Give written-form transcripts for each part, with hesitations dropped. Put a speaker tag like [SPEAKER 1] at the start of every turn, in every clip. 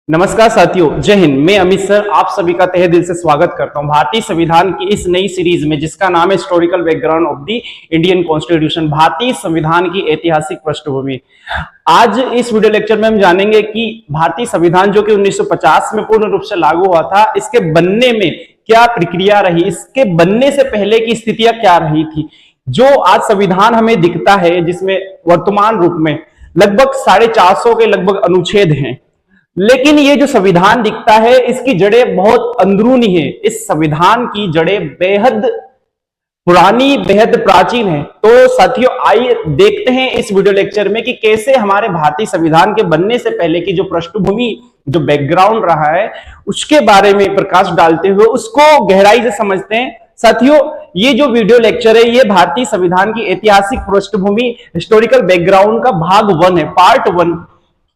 [SPEAKER 1] नमस्कार साथियों, जय हिंद। मैं अमित सर आप सभी का तहे दिल से स्वागत करता हूं भारतीय संविधान की इस नई सीरीज में, जिसका नाम है historical background of the Indian constitution, भारतीय संविधान की ऐतिहासिक पृष्ठभूमि। आज इस वीडियो लेक्चर में हम जानेंगे कि भारतीय संविधान जो कि 1950 में पूर्ण रूप से लागू हुआ था, इसके बनने में क्या प्रक्रिया रही, इसके बनने से पहले की स्थितियां क्या रही थी। जो आज संविधान हमें दिखता है, जिसमें वर्तमान रूप में लगभग 450 के लगभग अनुच्छेद हैं, लेकिन ये जो संविधान दिखता है इसकी जड़ें बहुत अंदरूनी है। इस संविधान की जड़ें बेहद पुरानी, बेहद प्राचीन है। तो साथियों, आइए देखते हैं इस वीडियो लेक्चर में कि कैसे हमारे भारतीय संविधान के बनने से पहले की जो पृष्ठभूमि, जो बैकग्राउंड रहा है, उसके बारे में प्रकाश डालते हुए उसको गहराई से समझते हैं। साथियों, ये जो वीडियो लेक्चर है ये भारतीय संविधान की ऐतिहासिक पृष्ठभूमि, हिस्टोरिकल बैकग्राउंड का भाग 1 है, पार्ट 1।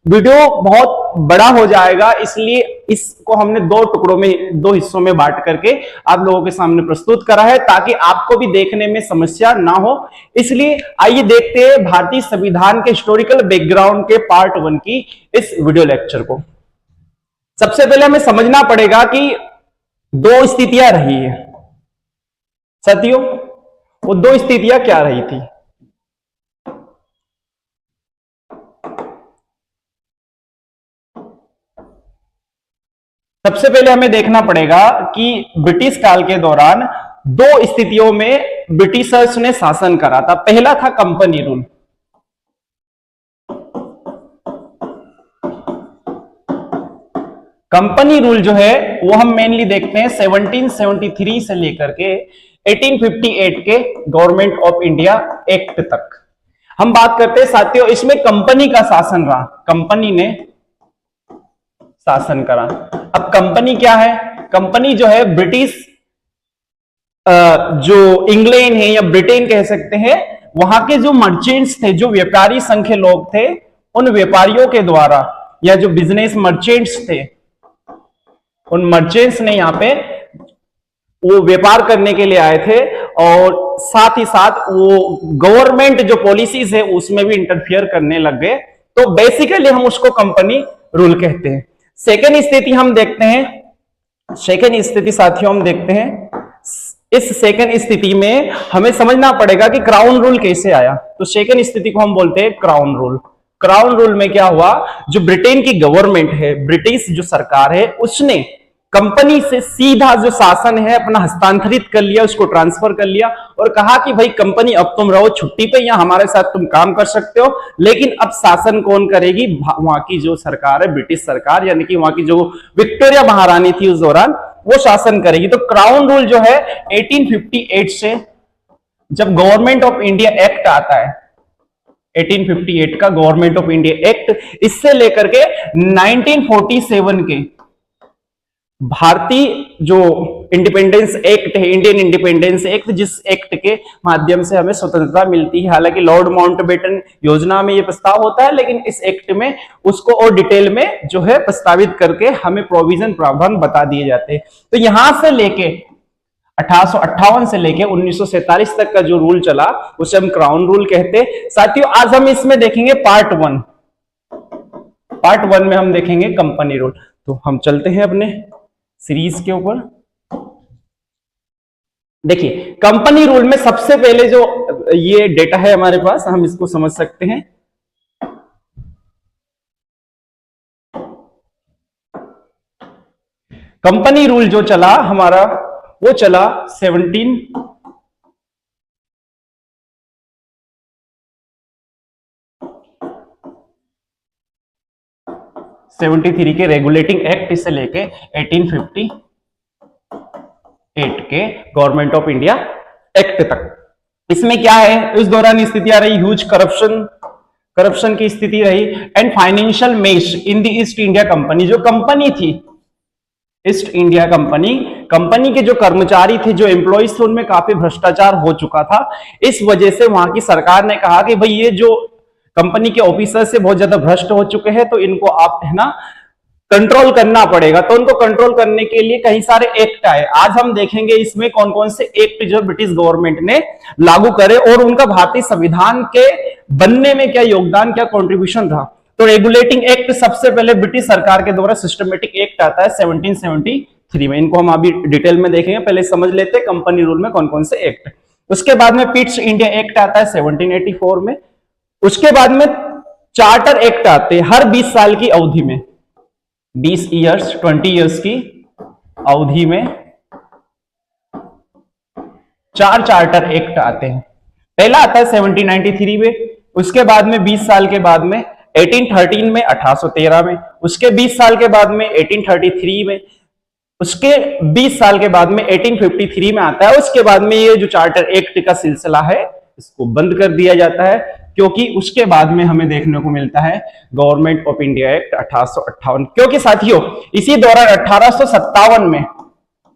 [SPEAKER 1] वीडियो बहुत बड़ा हो जाएगा, इसलिए इसको हमने दो टुकड़ों में, दो हिस्सों में बांट करके आप लोगों के सामने प्रस्तुत करा है, ताकि आपको भी देखने में समस्या ना हो। इसलिए आइए देखते हैं भारतीय संविधान के हिस्टोरिकल बैकग्राउंड के पार्ट 1 की इस वीडियो लेक्चर को। सबसे पहले हमें समझना पड़ेगा कि दो स्थितियां रही है। साथियों, वो दो स्थितियां क्या रही थी? सबसे पहले हमें देखना पड़ेगा कि ब्रिटिश काल के दौरान दो स्थितियों में ब्रिटिशर्स ने शासन करा था। पहला था कंपनी रूल। कंपनी रूल जो है वो हम मेनली देखते हैं 1773 से लेकर के 1858 के गवर्नमेंट ऑफ इंडिया एक्ट तक हम बात करते हैं। साथियों, इसमें कंपनी का शासन रहा, कंपनी ने शासन करा। अब कंपनी क्या है? कंपनी जो है ब्रिटिश, जो इंग्लैंड है या ब्रिटेन कह सकते हैं, वहां के जो मर्चेंट्स थे, जो व्यापारी संघ के लोग थे, उन व्यापारियों के द्वारा, या जो बिजनेस मर्चेंट्स थे, उन मर्चेंट्स ने यहां पे वो व्यापार करने के लिए आए थे, और साथ ही साथ वो गवर्नमेंट जो पॉलिसीज है उसमें भी इंटरफियर करने लग गए। तो बेसिकली हम उसको कंपनी रूल कहते हैं। सेकेंड स्थिति हम देखते हैं। सेकेंड स्थिति साथियों हम देखते हैं, इस सेकेंड स्थिति में हमें समझना पड़ेगा कि क्राउन रूल कैसे आया। तो सेकेंड स्थिति को हम बोलते हैं क्राउन रूल। क्राउन रूल में क्या हुआ? जो ब्रिटेन की गवर्नमेंट है, ब्रिटिश जो सरकार है, उसने कंपनी से सीधा जो शासन है अपना हस्तांतरित कर लिया, उसको ट्रांसफर कर लिया, और कहा कि भाई कंपनी अब तुम रहो छुट्टी पे, या हमारे साथ तुम काम कर सकते हो, लेकिन अब शासन कौन करेगी? वहां की जो सरकार है, ब्रिटिश सरकार, यानी कि वहां की जो विक्टोरिया महारानी थी उस दौरान, वो शासन करेगी। तो क्राउन रूल जो है 1858 से, जब गवर्नमेंट ऑफ इंडिया एक्ट आता है, 1858 का गवर्नमेंट ऑफ इंडिया एक्ट, इससे लेकर के 1947 के भारतीय जो इंडिपेंडेंस एक्ट है, इंडियन इंडिपेंडेंस एक्ट, जिस एक्ट के माध्यम से हमें स्वतंत्रता मिलती है। हालांकि लॉर्ड माउंटबेटन योजना में ये प्रस्ताव होता है, लेकिन इस एक्ट में उसको और डिटेल में जो है प्रस्तावित करके हमें प्रोविजन, प्रावधान बता दिए जाते हैं। तो यहां से लेके 1858 से लेके 1947 तक का जो रूल चला उसे हम क्राउन रूल कहते हैं। साथियों, आज हम इसमें देखेंगे पार्ट 1। पार्ट 1 में हम देखेंगे कंपनी रूल। तो हम चलते हैं अपने सीरीज के ऊपर। देखिए, कंपनी रूल में सबसे पहले जो ये डेटा है हमारे पास, हम इसको समझ सकते हैं। कंपनी रूल जो चला हमारा, वो चला 1773 के रेगुलेटिंग एक्ट से लेके 1858 के गवर्नमेंट ऑफ इंडिया एक्ट तक। इसमें क्या है? इस दौरान स्थितियां रही ह्यूज करप्शन की स्थिति रही, and financial mesh in the East India company. जो कंपनी थी, ईस्ट इंडिया कंपनी के जो कर्मचारी थे, जो एम्प्लॉइज थे, उनमें काफी भ्रष्टाचार हो चुका था। इस वजह से वहां की सरकार ने कहा कि भाई ये जो कंपनी के ऑफिसर से बहुत ज्यादा भ्रष्ट हो चुके हैं, तो इनको आप है ना कंट्रोल करना पड़ेगा। तो उनको कंट्रोल करने के लिए कई सारे एक्ट आए। आज हम देखेंगे इसमें कौन कौन से एक्ट जो ब्रिटिश गवर्नमेंट ने लागू करे और उनका भारतीय संविधान के बनने में क्या योगदान, क्या कंट्रीब्यूशन रहा। तो रेगुलेटिंग एक्ट सबसे पहले ब्रिटिश सरकार के द्वारा सिस्टमेटिक एक्ट आता है 1773 में। इनको हम अभी डिटेल में देखेंगे, पहले समझ लेते हैं कंपनी रूल में कौन कौन से एक्ट। उसके बाद में पिट्स इंडिया एक्ट आता है 1784 में। उसके बाद में चार्टर एक्ट आते हैं हर 20 साल की अवधि में, 20 ईयर्स की अवधि में 4 चार्टर एक्ट आते हैं। पहला आता है 1793 में, उसके बाद में 20 साल के बाद में 1813 में, 1813 में, उसके 20 साल के बाद में 1833 में, उसके 20 साल के बाद में 1853 में आता है। उसके बाद में ये जो चार्टर एक्ट का सिलसिला है इसको बंद कर दिया जाता है, क्योंकि उसके बाद में हमें देखने को मिलता है गवर्नमेंट ऑफ इंडिया एक्ट 1858। क्योंकि साथियों इसी दौरान 1857 में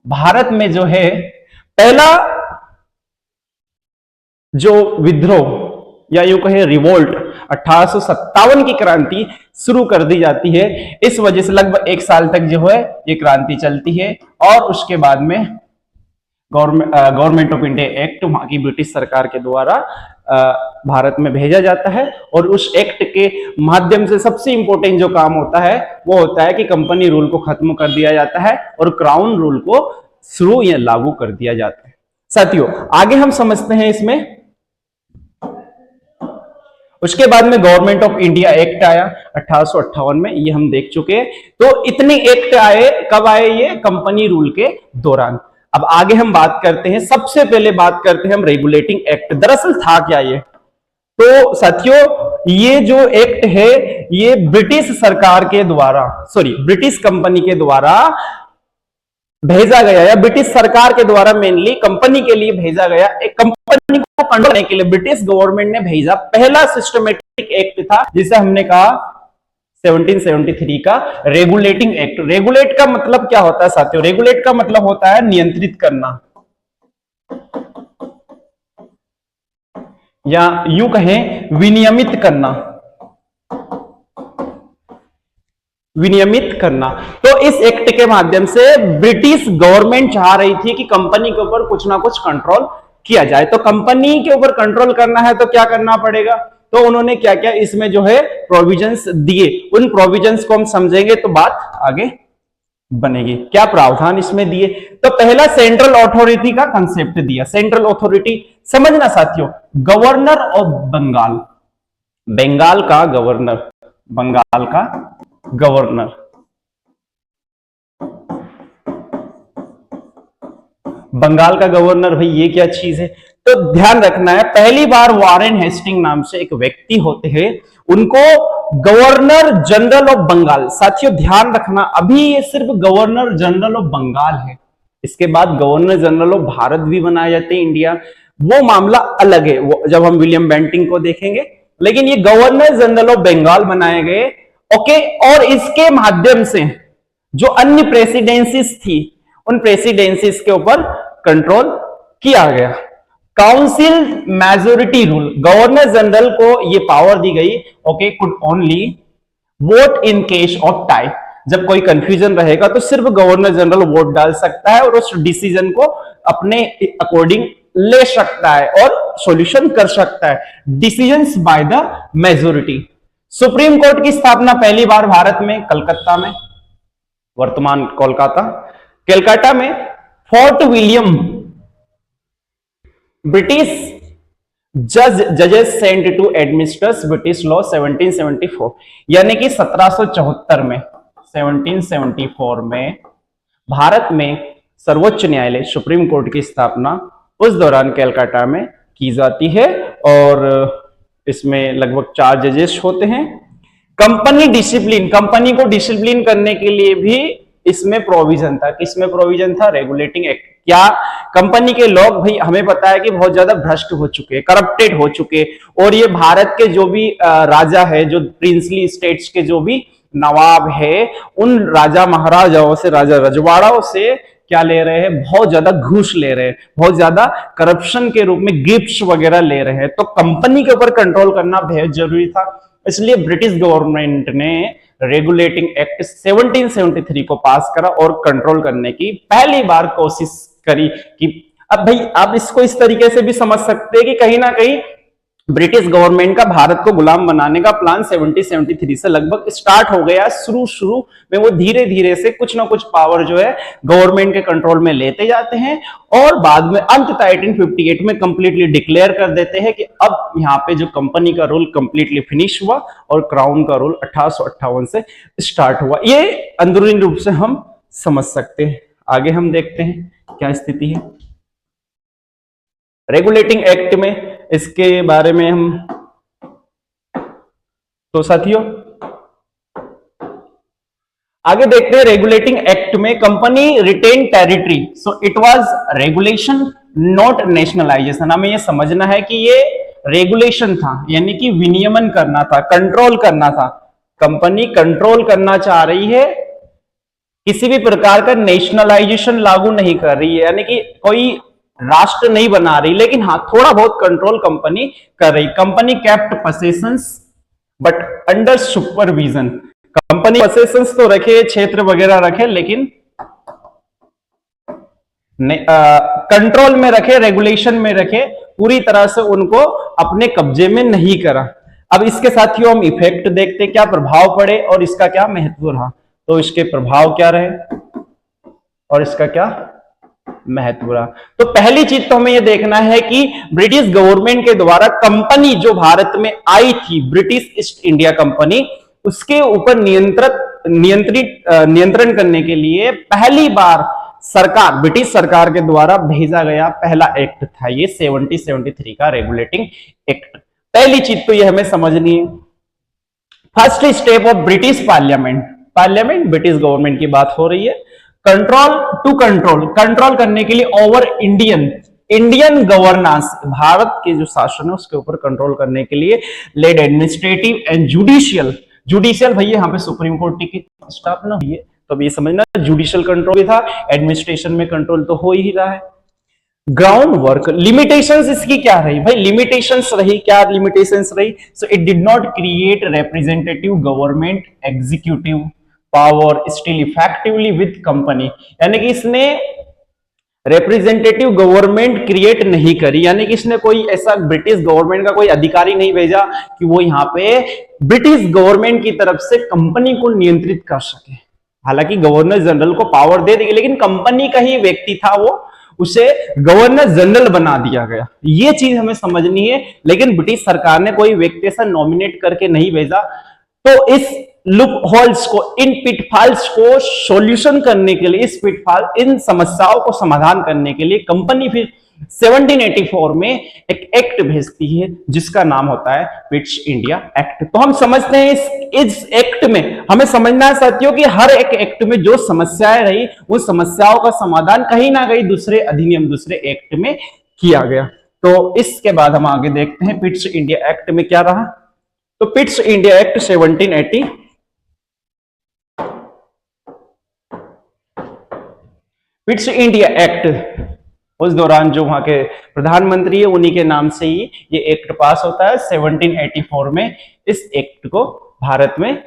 [SPEAKER 1] भारत में जो है पहला जो विद्रोह या यूं कहे रिवोल्ट 1857 की क्रांति शुरू कर दी जाती है। इस वजह से लगभग 1 साल तक जो है ये क्रांति चलती है और उसके बाद में गवर्नमेंट ऑफ इंडिया एक्ट वहां की ब्रिटिश सरकार के द्वारा भारत में भेजा जाता है। और उस एक्ट के माध्यम से सबसे इंपॉर्टेंट जो काम होता है वो होता है कि कंपनी रूल को खत्म कर दिया जाता है और क्राउन रूल को शुरू या लागू कर दिया जाता है। साथियों आगे हम समझते हैं इसमें। उसके बाद में गवर्नमेंट ऑफ इंडिया एक्ट आया 1858 में, ये हम देख चुके हैं। तो इतने एक्ट आए, कब आए? ये कंपनी रूल के दौरान। अब आगे हम बात करते हैं, सबसे पहले बात करते हैं हम रेगुलेटिंग एक्ट। दरअसल था क्या ये? तो साथियों ये जो एक्ट है ये ब्रिटिश सरकार के द्वारा, ब्रिटिश कंपनी के द्वारा भेजा गया या ब्रिटिश सरकार के द्वारा मेनली कंपनी के लिए भेजा गया, एक कंपनी को कंट्रोल करने के लिए ब्रिटिश गवर्नमेंट ने भेजा पहला सिस्टमेटिक एक्ट था, जिसे हमने कहा 1773 का रेगुलेटिंग एक्ट। रेगुलेट का मतलब क्या होता है साथियों? रेगुलेट का मतलब होता है नियंत्रित करना, या यूं कहें विनियमित करना, विनियमित करना। तो इस एक्ट के माध्यम से ब्रिटिश गवर्नमेंट चाह रही थी कि कंपनी के ऊपर कुछ ना कुछ कंट्रोल किया जाए। तो कंपनी के ऊपर कंट्रोल करना है तो क्या करना पड़ेगा? तो उन्होंने क्या क्या इसमें जो है प्रोविजंस दिए। उन प्रोविजंस को हम समझेंगे तो बात आगे बनेगी। क्या प्रावधान इसमें दिए? तो पहला सेंट्रल अथॉरिटी का कंसेप्ट दिया। सेंट्रल अथॉरिटी समझना साथियों, गवर्नर ऑफ बंगाल, बंगाल का गवर्नर, बंगाल का गवर्नर, बंगाल का गवर्नर, भाई ये क्या चीज है? तो ध्यान रखना है, पहली बार वारेन हेस्टिंग नाम से एक व्यक्ति होते हैं, उनको गवर्नर जनरल ऑफ बंगाल। साथियों ध्यान रखना, अभी ये सिर्फ गवर्नर जनरल ऑफ बंगाल है, इसके बाद गवर्नर जनरल ऑफ भारत भी बनाए जाते हैं इंडिया, वो मामला अलग है, वो जब हम विलियम बेंटिंग को देखेंगे। लेकिन ये गवर्नर जनरल ऑफ बंगाल बनाए गए, ओके। और इसके माध्यम से जो अन्य प्रेसिडेंसीज थी उन प्रेसिडेंसीज के ऊपर कंट्रोल किया गया। Council majority rule, governor general को ये पावर दी गई, okay, could only vote in case of tie. जब कोई कंफ्यूजन रहेगा तो सिर्फ गवर्नर जनरल वोट डाल सकता है और उस डिसीजन को अपने अकॉर्डिंग ले सकता है और सॉल्यूशन कर सकता है। Decisions by the majority. Supreme court की स्थापना पहली बार भारत में कलकत्ता में, वर्तमान कोलकाता, कलकत्ता में फोर्ट विलियम, ब्रिटिश जजेस sent to administrate British law 1774, यानी कि 1774 में, 1774 में भारत में सर्वोच्च न्यायालय सुप्रीम कोर्ट की स्थापना उस दौरान कलकत्ता में की जाती है और इसमें लगभग 4 जजेस होते हैं। कंपनी डिसिप्लिन, कंपनी को डिसिप्लिन करने के लिए भी इसमें प्रोविजन था। किसमें प्रोविजन था? Regulating act. क्या? कंपनी के लोग, भाई हमें पता है कि बहुत ज्यादा भ्रष्ट हो चुके, करप्टेड हो चुके, और ये भारत के जो भी राजा है, जो प्रिंसली स्टेट्स के जो भी नवाब है, उन राजा महाराजाओं से, राजा रजवाड़ाओं से क्या ले रहे हैं? बहुत ज्यादा घूस ले रहे हैं, बहुत ज्यादा करप्शन के रूप में गिफ्ट्स वगैरह ले रहे हैं। तो कंपनी के ऊपर कंट्रोल करना बेहद जरूरी था, इसलिए ब्रिटिश गवर्नमेंट ने रेगुलेटिंग एक्ट 1773 को पास करा और कंट्रोल करने की पहली बार कोशिश करी। कि अब भाई आप इसको इस तरीके से भी समझ सकते हैं कि कहीं ना कहीं ब्रिटिश गवर्नमेंट का भारत को गुलाम बनाने का प्लान 1773 से लगभग स्टार्ट हो गया। शुरू में वो धीरे धीरे से कुछ ना कुछ पावर जो है गवर्नमेंट के कंट्रोल में लेते जाते हैं और बाद में अंततः 1858 में कंप्लीटली डिक्लेयर कर देते हैं कि अब यहाँ पे जो कंपनी का रूल कंप्लीटली फिनिश हुआ और क्राउन का रूल 1858 से स्टार्ट हुआ। ये अंदरूनी रूप से हम समझ सकते हैं। आगे हम देखते हैं क्या स्थिति है रेगुलेटिंग एक्ट में, इसके बारे में हम तो साथियों आगे देखते हैं। रेगुलेटिंग एक्ट में company retain territory, so it was regulation not nationalisation. हमें यह समझना है कि ये रेगुलेशन था, यानी कि विनियमन करना था, कंट्रोल करना था। कंपनी कंट्रोल करना चाह रही है, किसी भी प्रकार का नेशनलाइजेशन लागू नहीं कर रही है, यानी कि कोई राष्ट्र नहीं बना रही, लेकिन हाँ थोड़ा बहुत कंट्रोल कंपनी कर रही। Company kept possessions but under supervision. Company possessions तो रखे, क्षेत्र वगैरह रखे, लेकिन कंट्रोल में रखे, रेगुलेशन में रखे, पूरी तरह से उनको अपने कब्जे में नहीं करा। अब इसके साथियों हम इफेक्ट देखते, क्या प्रभाव पड़े और इसका क्या महत्व रहा। तो इसके प्रभाव क्या रहे और इसका क्या महत्व रहा। तो पहली चीज तो हमें यह देखना है कि ब्रिटिश गवर्नमेंट के द्वारा कंपनी जो भारत में आई थी, ब्रिटिश ईस्ट इंडिया कंपनी, उसके ऊपर नियंत्रण करने के लिए पहली बार सरकार, ब्रिटिश सरकार के द्वारा भेजा गया पहला एक्ट था ये 1773 का रेगुलेटिंग एक्ट। पहली चीज तो यह हमें समझनी है। First step of British parliament British government की बात हो रही है। कंट्रोल करने के लिए ओवर इंडियन गवर्नेंस, भारत के जो शासन है उसके ऊपर कंट्रोल करने के लिए लेड एडमिनिस्ट्रेटिव एंड जुडिशियल भैया यहाँ पे सुप्रीम कोर्ट की स्थापना हुई है, तो अब ये समझना जुडिशियल कंट्रोल भी था, एडमिनिस्ट्रेशन में कंट्रोल तो हो ही रहा है। ग्राउंड वर्क लिमिटेशंस इसकी क्या रही भाई, लिमिटेशंस रही, क्या लिमिटेशंस रही। So it did not create representative government executive power still effectively with company, यानी कि इसने रिप्रेजेंटेटिव गवर्नमेंट क्रिएट नहीं करी, यानी कि इसने कोई ऐसा ब्रिटिश गवर्नमेंट का कोई अधिकारी नहीं भेजा कि वो यहाँ पे ब्रिटिश गवर्नमेंट की तरफ से कंपनी को नियंत्रित कर सके। हालांकि गवर्नर जनरल को पावर दे दी, लेकिन कंपनी का ही व्यक्ति था वो, उसे गवर्नर जनरल बना दिया गया। ये चीज हमें समझनी है। लेकिन ब्रिटिश सरकार ने कोई व्यक्ति से नॉमिनेट करके नहीं भेजा। तो इस लूप होल्स को, इन पिटफॉल्स को सॉल्यूशन करने के लिए, इन समस्याओं को समाधान करने के लिए कंपनी फिर 1784 में एक एक्ट भेजती है जिसका नाम होता है पिट्स इंडिया एक्ट। तो हम समझते हैं इस एक्ट में हमें समझना है साथियों कि हर एक एक्ट में जो समस्याएं रही, उन समस्याओं का समाधान कहीं ना कहीं दूसरे अधिनियम, दूसरे एक्ट में किया गया। तो इसके बाद हम आगे देखते हैं पिट्स इंडिया एक्ट में क्या रहा। तो पिट्स इंडिया एक्ट 1780 पिट्स इंडिया एक्ट, उस दौरान जो वहां के प्रधानमंत्री है उन्हीं के नाम से ही ये एक्ट पास होता है। 1784 में इस एक्ट को भारत में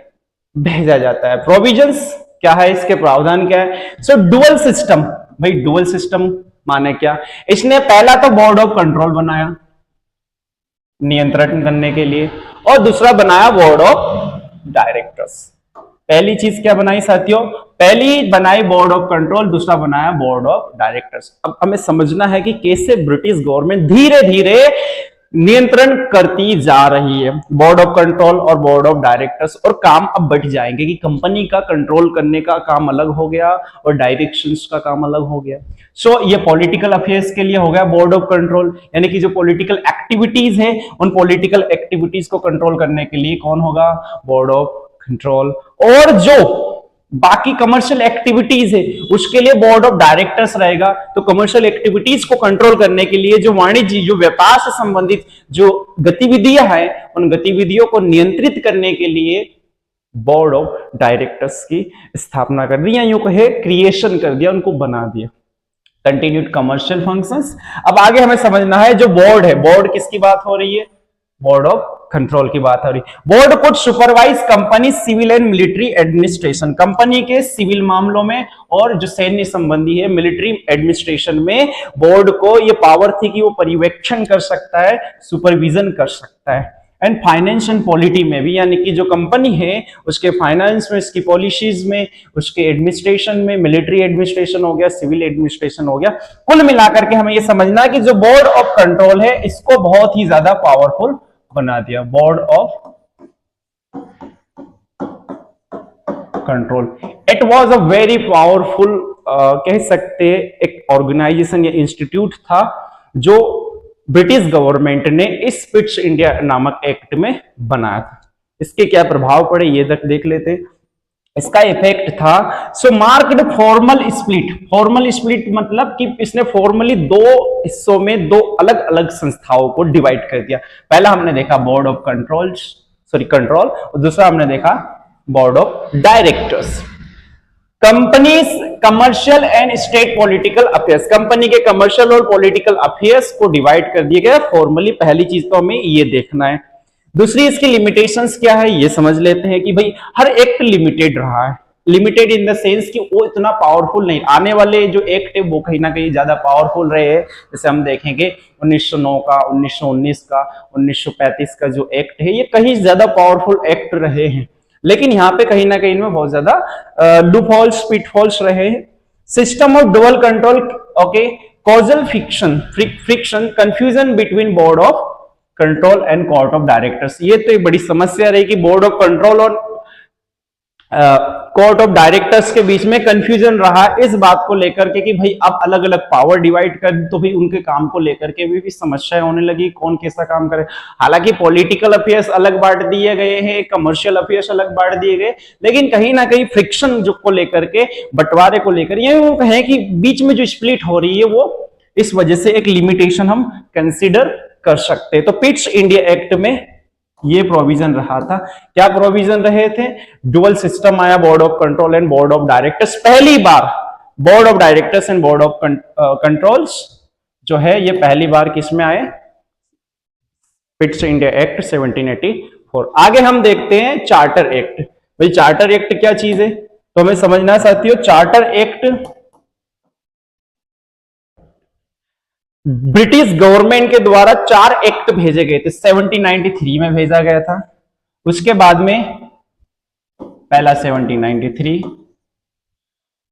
[SPEAKER 1] भेजा जाता है। प्रोविजंस क्या है, इसके प्रावधान क्या है। सो डुअल सिस्टम, भाई डुअल सिस्टम माने क्या, इसने पहला तो बोर्ड ऑफ कंट्रोल बनाया नियंत्रण करने के लिए, और दूसरा बनाया बोर्ड ऑफ डायरेक्टर्स। पहली चीज क्या बनाई साथियों, पहली बनाई बोर्ड ऑफ कंट्रोल, दूसरा बनाया बोर्ड ऑफ डायरेक्टर्स। अब हमें समझना है कि कैसे ब्रिटिश गवर्नमेंट धीरे धीरे नियंत्रण करती जा रही है। बोर्ड ऑफ कंट्रोल और बोर्ड ऑफ डायरेक्टर्स, और काम अब बढ़ जाएंगे कि कंपनी का कंट्रोल करने का काम अलग हो गया और डायरेक्शंस का काम अलग हो गया। सो ये पॉलिटिकल अफेयर्स के लिए हो गया बोर्ड ऑफ कंट्रोल, यानी कि जो पॉलिटिकल एक्टिविटीज है उन पॉलिटिकल एक्टिविटीज को कंट्रोल करने के लिए कौन होगा, बोर्ड ऑफ कंट्रोल। और जो बाकी कमर्शियल एक्टिविटीज है उसके लिए बोर्ड ऑफ डायरेक्टर्स रहेगा। तो कमर्शियल एक्टिविटीज को कंट्रोल करने के लिए, जो वाणिज्य, जो व्यापार से संबंधित जो गतिविधियां हैं, उन गतिविधियों को नियंत्रित करने के लिए बोर्ड ऑफ डायरेक्टर्स की स्थापना कर दी, या यूं कहे क्रिएशन कर दिया, उनको बना दिया। Continued commercial functions. अब आगे हमें समझना है जो बोर्ड है, बोर्ड किसकी बात हो रही है, बोर्ड ऑफ कंट्रोल की बात हो रही। Board could supervise company civil and military administration, company के सिविल मामलों में और जो सैन्य संबंधी है मिलिट्री एडमिनिस्ट्रेशन में बोर्ड को ये पावर थी कि वो पर्यवेक्षण कर सकता है, सुपरविजन कर सकता है। एंड फाइनेंस एंड पॉलिटी में भी, यानी कि जो कंपनी है उसके फाइनेंस में, उसकी पॉलिसीज में, उसके एडमिनिस्ट्रेशन में, मिलिट्री एडमिनिस्ट्रेशन हो गया, सिविल एडमिनिस्ट्रेशन हो गया, कुल मिलाकर के हमें ये समझना है कि जो बोर्ड ऑफ कंट्रोल है इसको बहुत ही ज्यादा पावरफुल बना दिया। Board of control, it was a very powerful, कह सकते एक ऑर्गेनाइजेशन या इंस्टीट्यूट था जो ब्रिटिश गवर्नमेंट ने इस पिट्स इंडिया नामक एक्ट में बनाया था। इसके क्या प्रभाव पड़े ये तक देख लेते हैं। इसका इफेक्ट था so marked formal split, formal split मतलब कि इसने फॉर्मली दो हिस्सों में दो अलग अलग संस्थाओं को डिवाइड कर दिया। पहला हमने देखा बोर्ड ऑफ कंट्रोल और दूसरा हमने देखा board of directors. Companies commercial and state political affairs, company के कमर्शियल और पॉलिटिकल अफेयर्स को डिवाइड कर दिया गया फॉर्मली। पहली चीज तो हमें ये देखना है। दूसरी इसकी लिमिटेशंस क्या है ये समझ लेते हैं कि भाई हर एक्ट लिमिटेड रहा है, लिमिटेड इन द सेंस कि वो इतना पावरफुल नहीं, आने वाले जो एक्ट है वो कहीं ना कहीं ज्यादा पावरफुल रहे हैं। जैसे हम देखेंगे 1909 का, 1919 का, 1935 का जो एक्ट है ये कहीं ज्यादा पावरफुल एक्ट रहे हैं, लेकिन यहाँ पे कहीं ना कहीं में बहुत ज्यादा लूपहोल्स, पिटफॉल्स रहे हैं। System of dual control, okay, causal friction, confusion between board of control and court of directors. ये तो एक बड़ी समस्या रही कि बोर्ड ऑफ कंट्रोल और कोर्ट ऑफ डायरेक्टर्स के बीच में कंफ्यूजन रहा इस बात को लेकर के कि भाई अब अलग अलग पावर डिवाइड कर तो भाई उनके काम को लेकर के भी समस्याएं होने लगी, कौन कैसा काम करे। हालांकि पॉलिटिकल अफेयर्स अलग बांट दिए गए हैं, कमर्शियल अफेयर्स अलग बांट दिए गए, लेकिन कहीं ना कहीं फ्रिक्शन जो को लेकर के, बंटवारे को लेकर, ये वो कहें कि बीच में जो स्प्लिट हो रही है वो इस वजह से एक लिमिटेशन हम कंसिडर कर सकते हैं। तो पिट्स इंडिया एक्ट में ये प्रोविजन रहा था। क्या प्रोविजन रहे थे? डुअल सिस्टम आया, board of control and board of directors. पहली बार board of directors and board of controls जो है ये पहली बार किस में आए? Pitt's India act 1784। आगे हम देखते हैं चार्टर एक्ट। भाई चार्टर एक्ट क्या चीज है तो हमें समझना है साथियों। चार्टर एक्ट ब्रिटिश गवर्नमेंट के द्वारा 4 एक्ट भेजे गए थे। 1793 में भेजा गया था, उसके बाद में पहला 1793,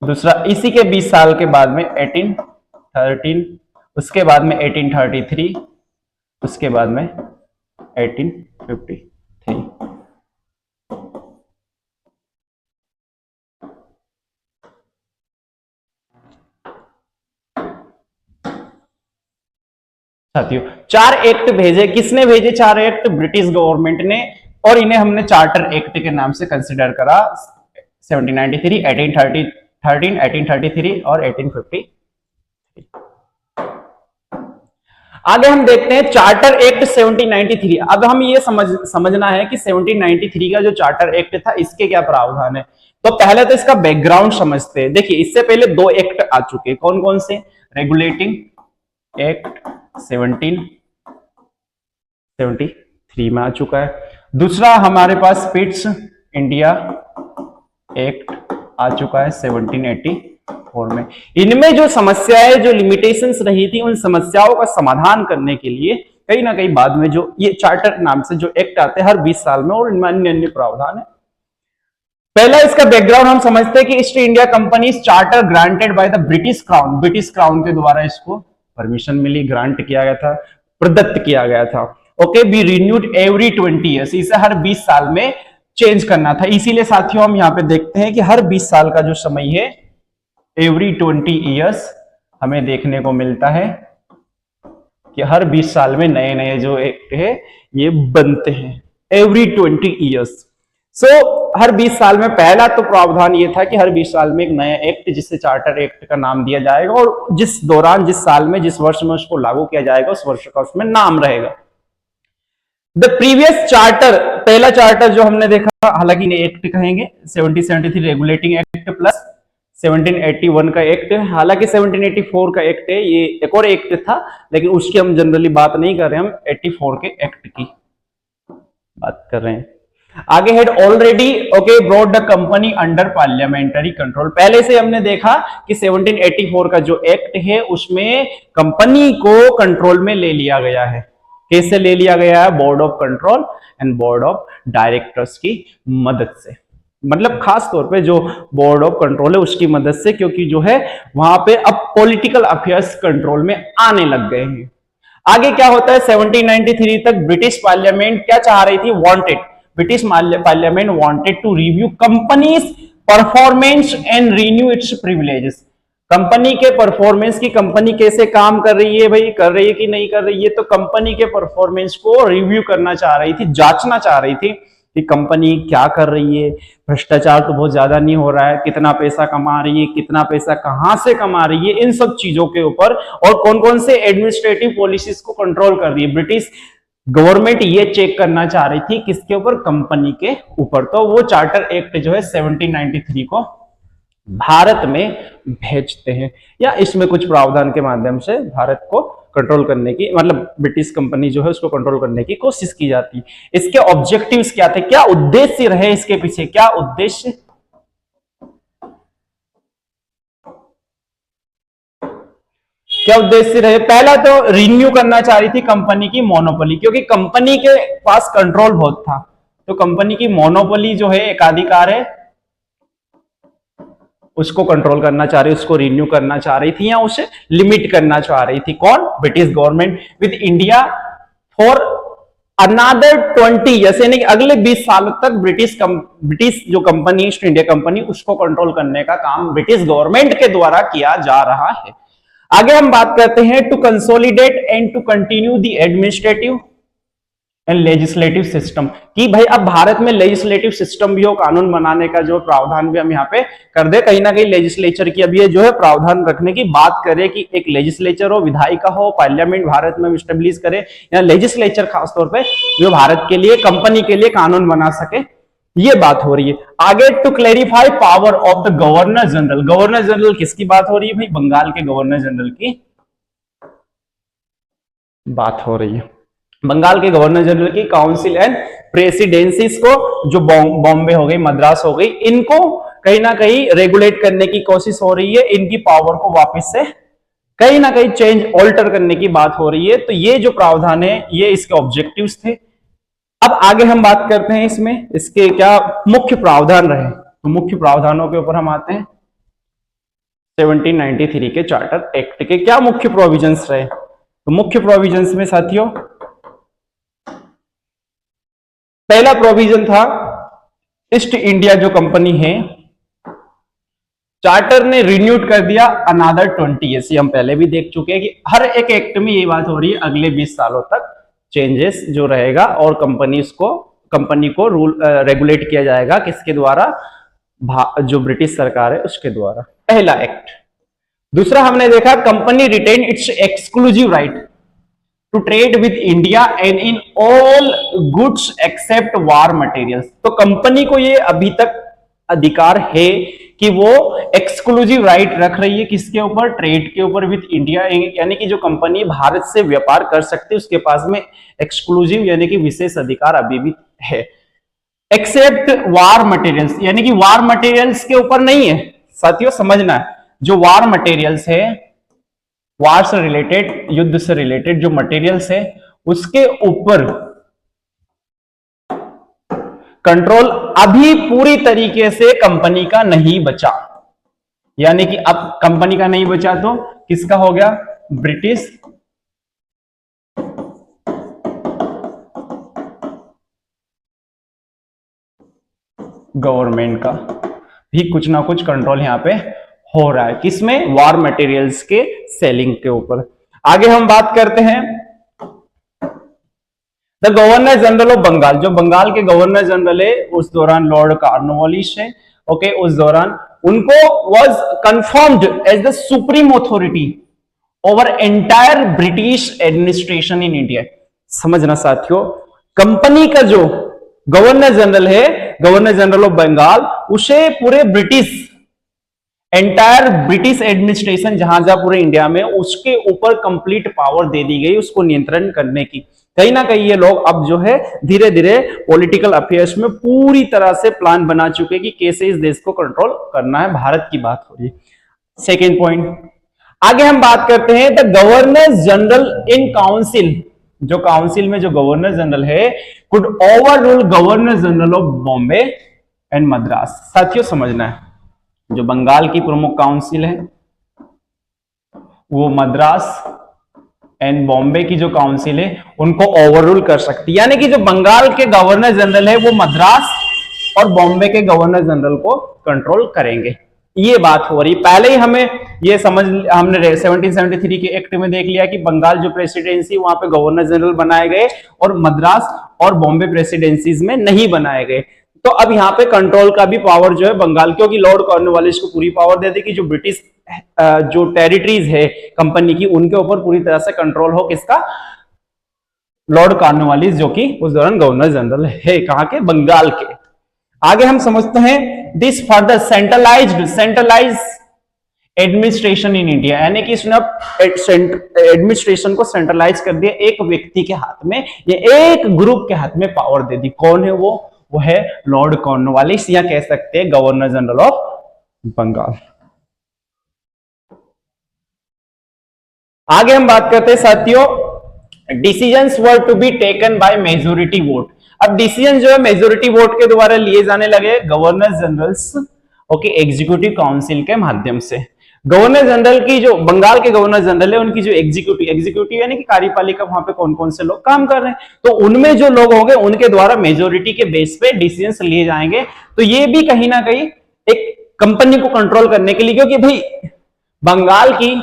[SPEAKER 1] दूसरा इसी के 20 साल के बाद में 1813, उसके बाद में 1833, उसके बाद में 1853। साथियों 4 एक्ट भेजे। किसने भेजे 4 एक्ट? ब्रिटिश गवर्नमेंट ने, और इन्हें हमने चार्टर एक्ट के नाम से कंसिडर करा। 1793, 1813, 1833 और 1853। आगे हम देखते हैं चार्टर एक्ट 1793। अब हम ये समझना है कि 1793 का जो चार्टर एक्ट था इसके क्या प्रावधान है। तो पहले तो इसका बैकग्राउंड समझते हैं। देखिए इससे पहले 2 एक्ट आ चुके, कौन कौन से? रेगुलेटिंग एक्ट 1773 में आ चुका है। दूसरा हमारे पास पिट्स इंडिया एक्ट आ चुका है 1784 में। इनमें जो समस्याएं, जो लिमिटेशंस रही थी, उन समस्याओं का समाधान करने के लिए कहीं ना कहीं बाद में जो ये चार्टर नाम से जो एक्ट आते हैं हर 20 साल में, और इनमें अन्य अन्य प्रावधान है। पहला इसका बैकग्राउंड हम समझते हैं कि east India company charter granted by the British crown. British crown के द्वारा इसको परमिशन मिली, ग्रांट किया गया था, प्रदत्त किया गया था। Okay, B renewed every 20 years, इसे हर 20 साल में चेंज करना था। इसीलिए साथियों हम यहाँ पे देखते हैं कि हर 20 साल का जो समय है, एवरी 20 ईयर्स हमें देखने को मिलता है कि हर 20 साल में नए नए जो एक्ट है ये बनते हैं, एवरी 20 ईयर्स। सो हर 20 साल में पहला तो प्रावधान ये था कि हर 20 साल में एक नया एक्ट, जिसे चार्टर एक्ट का नाम दिया जाएगा, और जिस दौरान, जिस साल में, जिस वर्ष में उसको लागू किया जाएगा उस वर्ष का उसमें नाम रहेगा। द प्रीवियस चार्टर, पहला चार्टर जो हमने देखा, हालांकि इन्हें एक्ट कहेंगे, 1773 रेगुलेटिंग एक्ट प्लस 1781 का एक्ट। हालांकि 1784 का एक्ट है, ये एक और एक्ट था, लेकिन उसकी हम जनरली बात नहीं कर रहे, हम 84 के एक्ट की बात कर रहे हैं। आगे head already okay brought the company under parliamentary control. पहले से हमने देखा कि 1784 का जो एक्ट है उसमें कंपनी को कंट्रोल में ले लिया गया है। कैसे ले लिया गया है? Board of control and board of directors की मदद से, मतलब खास तौर पे जो बोर्ड ऑफ कंट्रोल है उसकी मदद से, क्योंकि जो है वहां पे अब पॉलिटिकल अफेयर्स कंट्रोल में आने लग गए हैं। आगे क्या होता है? 1793 तक ब्रिटिश पार्लियामेंट क्या चाह रही थी? Wanted, British parliament wanted to review company's performance and renew its privileges. Company के परफॉर्मेंस की, कंपनी कैसे काम कर रही है भाई, कर रही है कि नहीं कर रही है, तो कंपनी के परफॉर्मेंस को रिव्यू करना चाह रही थी, जांचना चाह रही थी कि कंपनी क्या कर रही है, भ्रष्टाचार तो बहुत ज्यादा नहीं हो रहा है, कितना पैसा कमा रही है, कितना पैसा कहां से कमा रही है, इन सब चीजों के ऊपर, और कौन कौन से एडमिनिस्ट्रेटिव पॉलिसीज को कंट्रोल कर रही है ब्रिटिश गवर्नमेंट, ये चेक करना चाह रही थी किसके ऊपर? कंपनी के ऊपर। तो वो चार्टर एक्ट जो है 1793 को भारत में भेजते हैं, या इसमें कुछ प्रावधान के माध्यम से भारत को कंट्रोल करने की, मतलब ब्रिटिश कंपनी जो है उसको कंट्रोल करने की कोशिश की जाती है। इसके ऑब्जेक्टिव्स क्या थे, क्या उद्देश्य रहे इसके पीछे, क्या उद्देश्य? क्या उद्देश्य रहे? पहला तो रिन्यू करना चाह रही थी कंपनी की मोनोपोली, क्योंकि कंपनी के पास कंट्रोल बहुत था, तो कंपनी की मोनोपोली जो है, एकाधिकार है, उसको कंट्रोल करना चाह रही, उसको रिन्यू करना चाह रही थी, या उसे लिमिट करना चाह रही थी। कौन? British government with India for another 20 years, यानी कि अगले 20 सालों तक ब्रिटिश जो कंपनी ईस्ट इंडिया कंपनी, उसको कंट्रोल करने का काम ब्रिटिश गवर्नमेंट के द्वारा किया जा रहा है। आगे हम बात करते हैं to consolidate and to continue the administrative and legislative system, कि भाई अब भारत में लेजिस्लेटिव सिस्टम भी हो, कानून बनाने का जो प्रावधान भी हम यहाँ पे कर दे, कहीं ना कहीं लेजिस्लेचर की अभी जो है प्रावधान रखने की बात करें कि एक लेजिस्लेचर हो, विधायिका हो, पार्लियामेंट भारत में स्टेब्लिश करे, या लेजिस्लेचर खासतौर पे जो भारत के लिए, कंपनी के लिए कानून बना सके, ये बात हो रही है। आगे to clarify power of the governor general. Governor general किसकी बात हो रही है भाई? बंगाल के गवर्नर जनरल की बात हो रही है। बंगाल के गवर्नर जनरल की काउंसिल एंड प्रेसिडेंसीज को, जो बॉम्बे हो गई, मद्रास हो गई, इनको कहीं ना कहीं रेगुलेट करने की कोशिश हो रही है, इनकी पावर को वापस से कहीं ना कहीं चेंज, ऑल्टर करने की बात हो रही है। तो ये जो प्रावधान है, ये इसके ऑब्जेक्टिव्स थे। अब आगे हम बात करते हैं इसमें इसके क्या मुख्य प्रावधान रहे, तो मुख्य प्रावधानों के ऊपर हम आते हैं। 1793 के चार्टर एक्ट के क्या मुख्य प्रोविजंस रहे? तो मुख्य प्रोविजंस में साथियों पहला प्रोविजन था ईस्ट इंडिया जो कंपनी है, चार्टर ने रिन्यूड कर दिया अनदर 20 ईयर्स। हम पहले भी देख चुके हैं कि हर एक एक्ट में ये बात हो रही है, अगले 20 सालों तक चेंजेस जो रहेगा, और कंपनी को रूल रेगुलेट किया जाएगा किसके द्वारा? जो ब्रिटिश सरकार है उसके द्वारा। पहला एक्ट। दूसरा हमने देखा company retain its exclusive right to trade with India and in all goods except war materials. तो कंपनी को ये अभी तक अधिकार है कि वो एक्सक्लूसिव राइट रख रही है किसके ऊपर? ट्रेड के ऊपर विद इंडिया, यानी कि जो कंपनी भारत से व्यापार कर सकती है उसके पास में एक्सक्लूसिव यानी कि विशेष अधिकार अभी भी है। एक्सेप्ट वार मटेरियल्स, यानी कि वार मटेरियल्स के ऊपर नहीं है साथियों, समझना है। जो वार मटेरियल्स है, वार से रिलेटेड, युद्ध से रिलेटेड जो मटेरियल्स है, उसके ऊपर कंट्रोल अभी पूरी तरीके से कंपनी का नहीं बचा। यानी कि अब कंपनी का नहीं बचा तो किसका हो गया? ब्रिटिश गवर्नमेंट का भी कुछ ना कुछ कंट्रोल यहां पे हो रहा है। किसमें? वार मटेरियल्स के सेलिंग के ऊपर। आगे हम बात करते हैं the governor general of Bengal. जो बंगाल के गवर्नर जनरल है उस दौरान लॉर्ड कॉर्नवालिस है, ओके, उस दौरान उनको was confirmed as the supreme authority over entire British administration in India. समझना साथियों, कंपनी का जो गवर्नर जनरल है, गवर्नर जनरल ऑफ बंगाल, उसे पूरे एंटायर ब्रिटिश एडमिनिस्ट्रेशन जहां जहां पूरे इंडिया में, उसके ऊपर कंप्लीट पावर दे दी गई उसको नियंत्रण करने की। कहीं ना कहीं ये लोग अब जो है धीरे धीरे पॉलिटिकल अफेयर्स में पूरी तरह से प्लान बना चुके कि कैसे इस देश को कंट्रोल करना है। भारत की बात हो रही है। सेकेंड पॉइंट, आगे हम बात करते हैं the governor general in council. जो काउंसिल में जो गवर्नर जनरल है could over rule governor general of Bombay and Madras. साथियों समझना है, जो बंगाल की प्रमुख काउंसिल है वो मद्रास एंड बॉम्बे की जो काउंसिल है उनको ओवररूल कर सकती है। यानी कि जो बंगाल के गवर्नर जनरल है वो मद्रास और बॉम्बे के गवर्नर जनरल को कंट्रोल करेंगे। ये बात हो रही, पहले ही हमें ये समझ, हमने 1773 के एक्ट में देख लिया कि बंगाल जो प्रेसिडेंसी वहां पे गवर्नर जनरल बनाए गए और मद्रास और बॉम्बे प्रेसिडेंसीज में नहीं बनाए गए। तो अब यहाँ पे कंट्रोल का भी पावर जो है बंगाल, क्योंकि लॉर्ड कॉर्नवालिस को पूरी पावर दे दी कि जो ब्रिटिश जो टेरिटरीज है कंपनी की उनके ऊपर पूरी तरह से कंट्रोल हो किसका, लॉर्ड कॉर्नवालिस, जो कि उस दौरान गवर्नर जनरल है कहां के, बंगाल के। आगे हम समझते हैं this further centralise administration in India, यानी कि इसने एडमिनिस्ट्रेशन को सेंट्रलाइज कर दिया, एक व्यक्ति के हाथ में या एक ग्रुप के हाथ में पावर दे दी। कौन है वो है लॉर्ड कॉर्नवालिस, या कह सकते हैं गवर्नर जनरल ऑफ बंगाल। आगे हम बात करते हैं साथियों, decisions were to be taken by majority vote. अब डिसीजन जो है मेजोरिटी वोट के द्वारा लिए जाने लगे गवर्नर जनरल्स एग्जीक्यूटिव काउंसिल के माध्यम से। गवर्नर जनरल की जो बंगाल के गवर्नर जनरल है उनकी जो एग्जीक्यूटिव यानी कि कार्यपालिका, वहां पे कौन कौन से लोग काम कर रहे हैं, तो उनमें जो लोग होंगे उनके द्वारा मेजोरिटी के बेस पे डिसीजंस लिए जाएंगे। तो ये भी कहीं ना कहीं एक कंपनी को कंट्रोल करने के लिए, क्योंकि भाई बंगाल की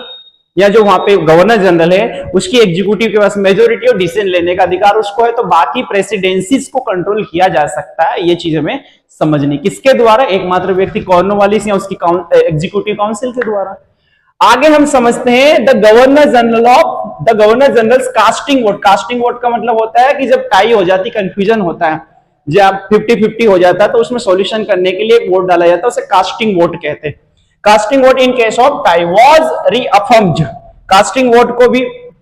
[SPEAKER 1] या जो वहां पे गवर्नर जनरल है उसकी एग्जीक्यूटिव के पास मेजोरिटी और डिसीजन लेने का अधिकार उसको है, तो बाकी प्रेसिडेंसीज को कंट्रोल किया जा सकता है। ये चीज हमें समझनी, किसके द्वारा, एकमात्र व्यक्ति कॉर्नवालिस या उसकी एग्जीक्यूटिव काउंसिल के द्वारा। आगे हम समझते हैं the governor generals casting vote. Casting vote का मतलब होता है कि जब टाई हो जाती, कंफ्यूजन होता है, जब 50-50 हो जाता है तो उसमें सॉल्यूशन करने के लिए वोट डाला जाता है, उसे कास्टिंग वोट कहते हैं। Casting vote in case of tie was reaffirmed. Casting vote को भी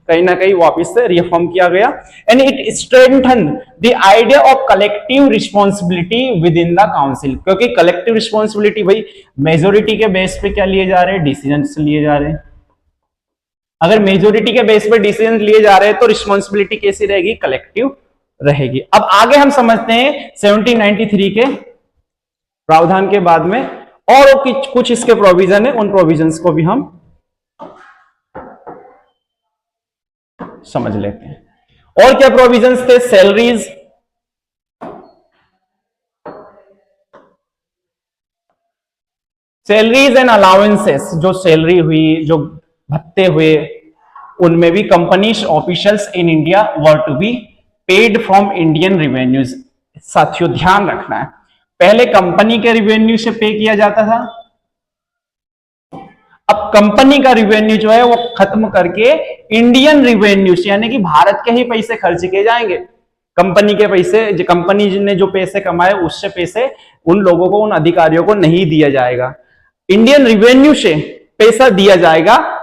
[SPEAKER 1] कहीं ना कहीं वापस से रीअफर्म किया गया and it strengthen the idea of collective responsibility with in the council. क्योंकि कलेक्टिव रिस्पॉन्सिबिलिटी भाई मेजोरिटी के बेस पे क्या लिए जा रहे हैं, डिसीजन लिए जा रहे हैं। अगर मेजोरिटी के बेस पे डिसीजन लिए जा रहे हैं तो रिस्पॉन्सिबिलिटी कैसी रहेगी, कलेक्टिव रहेगी। अब आगे हम समझते हैं 1793 के प्रावधान के बाद में और कुछ इसके प्रोविजन है, उन प्रोविजंस को भी हम समझ लेते हैं। और क्या प्रोविजंस थे, सैलरीज एंड अलाउंसेस। जो सैलरी हुई, जो भत्ते हुए, उनमें भी companies officials in India were to be paid from Indian revenues. साथियों ध्यान रखना है, पहले कंपनी के रिवेन्यू से पे किया जाता था, अब कंपनी का रिवेन्यू जो है वो खत्म करके इंडियन रिवेन्यू यानी कि भारत के ही पैसे खर्च किए जाएंगे। कंपनी के पैसे, जो कंपनी ने जो पैसे कमाए उससे पैसे उन लोगों को, उन अधिकारियों को नहीं दिया जाएगा, इंडियन रिवेन्यू से पैसा दिया जाएगा।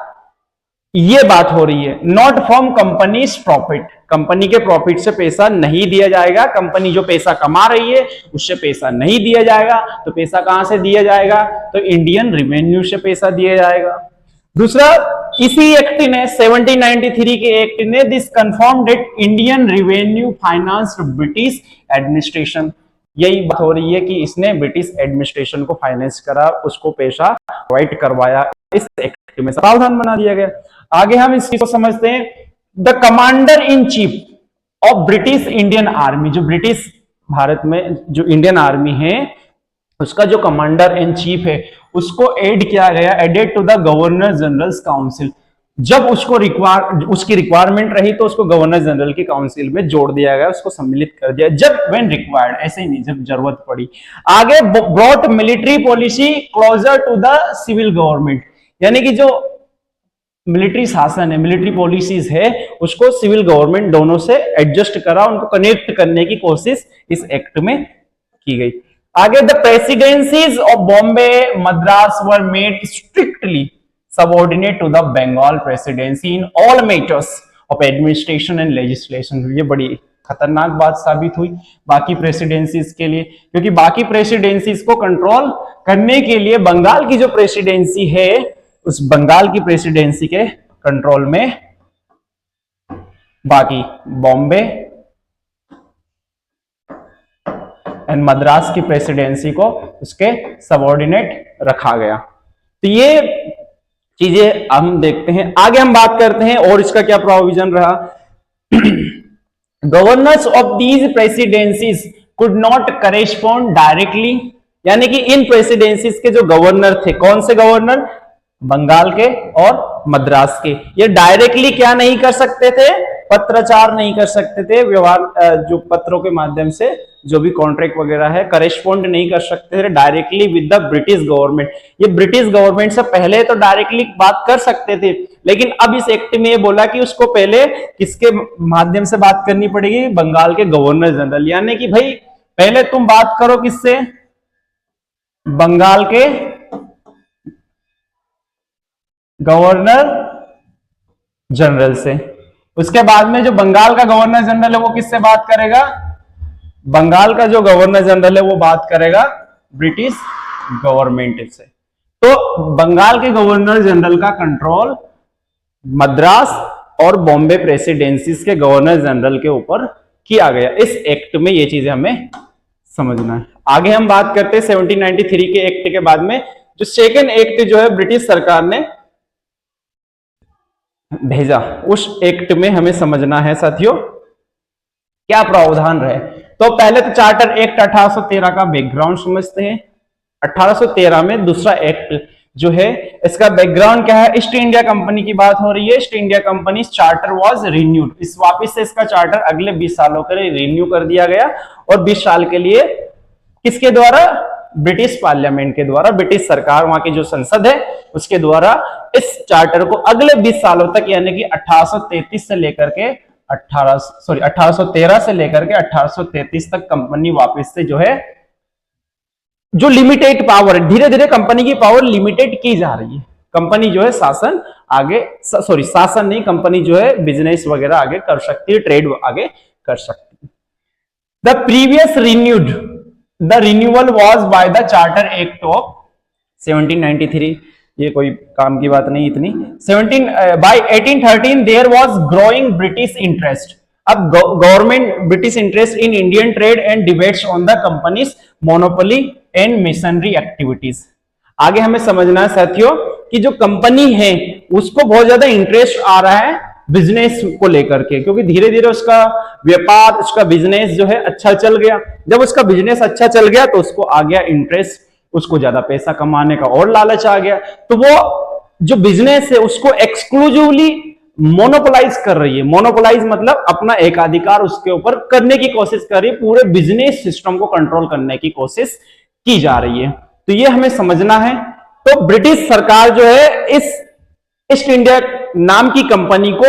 [SPEAKER 1] ये बात हो रही है, not from companies profit. Company के प्रॉफिट से पैसा नहीं दिया जाएगा, कंपनी जो पैसा कमा रही है उससे पैसा नहीं दिया जाएगा। तो पैसा कहां से दिया जाएगा, तो इंडियन रिवेन्यू से पैसा दिया जाएगा। दूसरा, इसी एक्ट ने 1793 के एक्ट ने this confirmed that Indian revenue finance British administration. यही बात हो रही है कि इसने ब्रिटिश एडमिनिस्ट्रेशन को फाइनेंस करा, उसको पैसा प्रोवाइड करवाया, इस एक्ट में प्रावधान बना दिया गया। आगे हम इस चीज को समझते हैं, the commander in chief of British Indian army. जो ब्रिटिश भारत में जो इंडियन आर्मी है उसका जो कमांडर इन चीफ है उसको एड किया गया, added to the governor general's council. जब उसको उसकी रिक्वायरमेंट रही तो उसको गवर्नर जनरल की काउंसिल में जोड़ दिया गया, उसको सम्मिलित कर दिया, जब व्हेन रिक्वायर्ड, ऐसे ही नहीं जब जरूरत पड़ी। आगे brought military policy closer to the civil government, यानी कि जो मिलिट्री शासन है, मिलिट्री पॉलिसीज है, उसको सिविल गवर्नमेंट दोनों से एडजस्ट करा, उनको कनेक्ट करने की कोशिश इस एक्ट में की गई। आगे the presidencies of Bombay Madras were made strictly subordinate to the Bengal presidency in all matters of administration and legislation. ये बड़ी खतरनाक बात साबित हुई बाकी प्रेसिडेंसीज के लिए, क्योंकि बाकी प्रेसिडेंसीज को कंट्रोल करने के लिए बंगाल की जो प्रेसिडेंसी है, उस बंगाल की प्रेसिडेंसी के कंट्रोल में बाकी बॉम्बे एंड मद्रास की प्रेसिडेंसी को उसके सबऑर्डिनेट रखा गया। तो ये चीजें हम देखते हैं। आगे हम बात करते हैं और इसका क्या प्रोविजन रहा। Governors of these presidencies could not correspond directly, यानी कि इन प्रेसिडेंसीज के जो गवर्नर थे, कौन से गवर्नर, बंगाल के और मद्रास के, ये डायरेक्टली क्या नहीं कर सकते थे, पत्राचार नहीं कर सकते थे, व्यवहार जो पत्रों के माध्यम से जो भी कॉन्ट्रैक्ट वगैरह है, करेस्पॉन्ड नहीं कर सकते थे directly with the British government. ये ब्रिटिश गवर्नमेंट से पहले तो डायरेक्टली बात कर सकते थे, लेकिन अब इस एक्ट में ये बोला कि उसको पहले किसके माध्यम से बात करनी पड़ेगी, बंगाल के गवर्नर जनरल। यानी कि भाई पहले तुम बात करो किससे, बंगाल के गवर्नर जनरल से। उसके बाद में जो बंगाल का गवर्नर जनरल है वो किससे बात करेगा, बंगाल का जो गवर्नर जनरल है वो बात करेगा ब्रिटिश गवर्नमेंट से। तो बंगाल के गवर्नर जनरल का कंट्रोल मद्रास और बॉम्बे प्रेसिडेंसीज के गवर्नर जनरल के ऊपर किया गया। इस एक्ट में ये चीजें हमें समझना है। आगे हम बात करते हैं 1793 के एक्ट के बाद में जो सेकेंड एक्ट जो है ब्रिटिश सरकार ने भेजा, उस एक्ट में हमें समझना है साथियों क्या प्रावधान रहे। तो पहले तो चार्टर एक्ट 1813 का बैकग्राउंड समझते हैं। 1813 में दूसरा एक्ट जो है, इसका बैकग्राउंड क्या है, ईस्ट इंडिया कंपनी की बात हो रही है। East India company charter was renewed, इस वापस से इसका चार्टर अगले 20 सालों के लिए रिन्यू कर दिया गया और 20 साल के लिए किसके द्वारा, ब्रिटिश पार्लियामेंट के द्वारा, ब्रिटिश सरकार वहां की जो संसद है उसके द्वारा इस चार्टर को अगले 20 सालों तक, यानी कि 1833 से लेकर के 1813 से लेकर के 1833 तक कंपनी वापस से जो है, जो लिमिटेड पावर है, धीरे धीरे कंपनी की पावर लिमिटेड की जा रही है। कंपनी जो है शासन आगे, शासन नहीं, कंपनी जो है बिजनेस वगैरह आगे कर सकती है, ट्रेड आगे कर सकती है। The previous renewed, the renewal was by the charter act of 1793, ये कोई काम की बात नहीं इतनी। 1813 there was growing British interest, अब government British interest in Indian trade and debates on the company's monopoly and missionary activities. आगे हमें समझना है साथियों कि जो कंपनी है उसको बहुत ज्यादा इंटरेस्ट आ रहा है बिजनेस को लेकर के, क्योंकि धीरे धीरे उसका व्यापार, उसका बिजनेस जो है अच्छा चल गया। जब उसका बिजनेस अच्छा चल गया तो उसको आ गया इंटरेस्ट, उसको ज्यादा पैसा कमाने का और लालच आ गया। तो वो जो बिजनेस है उसको एक्सक्लूसिवली मोनोपोलाइज कर रही है। मोनोपोलाइज मतलब अपना एकाधिकार उसके ऊपर करने की कोशिश कर रही है, पूरे बिजनेस सिस्टम को कंट्रोल करने की कोशिश की जा रही है। तो ये हमें समझना है। तो ब्रिटिश सरकार जो है इस ईस्ट इंडिया नाम की कंपनी को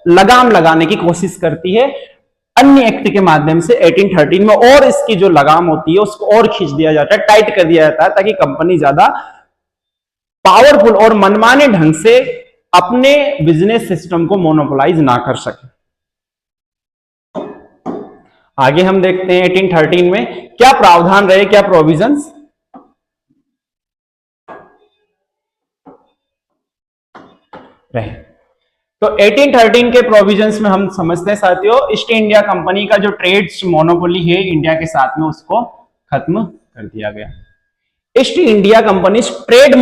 [SPEAKER 1] लगाम लगाने की कोशिश करती है अन्य एक्ट के माध्यम से 1813 में, और इसकी जो लगाम होती है उसको और खींच दिया जाता है, टाइट कर दिया जाता है, ताकि कंपनी ज्यादा पावरफुल और मनमाने ढंग से अपने बिजनेस सिस्टम को मोनोपोलाइज ना कर सके। आगे हम देखते हैं 1813 में क्या प्रावधान रहे, क्या प्रोविजंस रहे। तो 1813 के प्रोविजंस में हम समझते हैं साथियों, ईस्ट इंडिया कंपनी का जो ट्रेड मोनोपोली है इंडिया के साथ में उसको खत्म कर दिया गया। East India company trade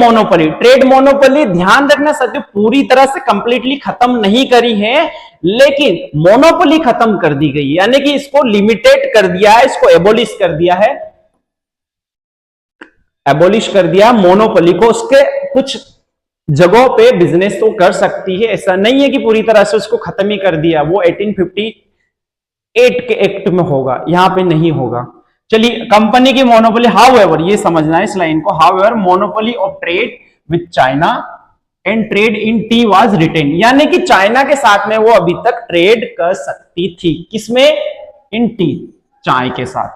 [SPEAKER 1] monopoly ध्यान रखना साथियों, पूरी तरह से कंप्लीटली खत्म नहीं करी है, लेकिन मोनोपोली खत्म कर दी गई, यानी कि इसको लिमिटेड कर दिया है, इसको एबोलिश कर दिया है, एबोलिश कर दिया मोनोपोली को। उसके कुछ जगहों पे बिजनेस तो कर सकती है, ऐसा नहीं है कि पूरी तरह से उसको खत्म ही कर दिया। वो 1858 के एक्ट में होगा, यहां पे नहीं होगा। चलिए, कंपनी की मोनोपोली, हाउएवर ये समझना है इस लाइन को, however monopoly of trade with China and trade in tea was written, यानी कि चाइना के साथ में वो अभी तक ट्रेड कर सकती थी। किसमें? इन टी, चाय के साथ।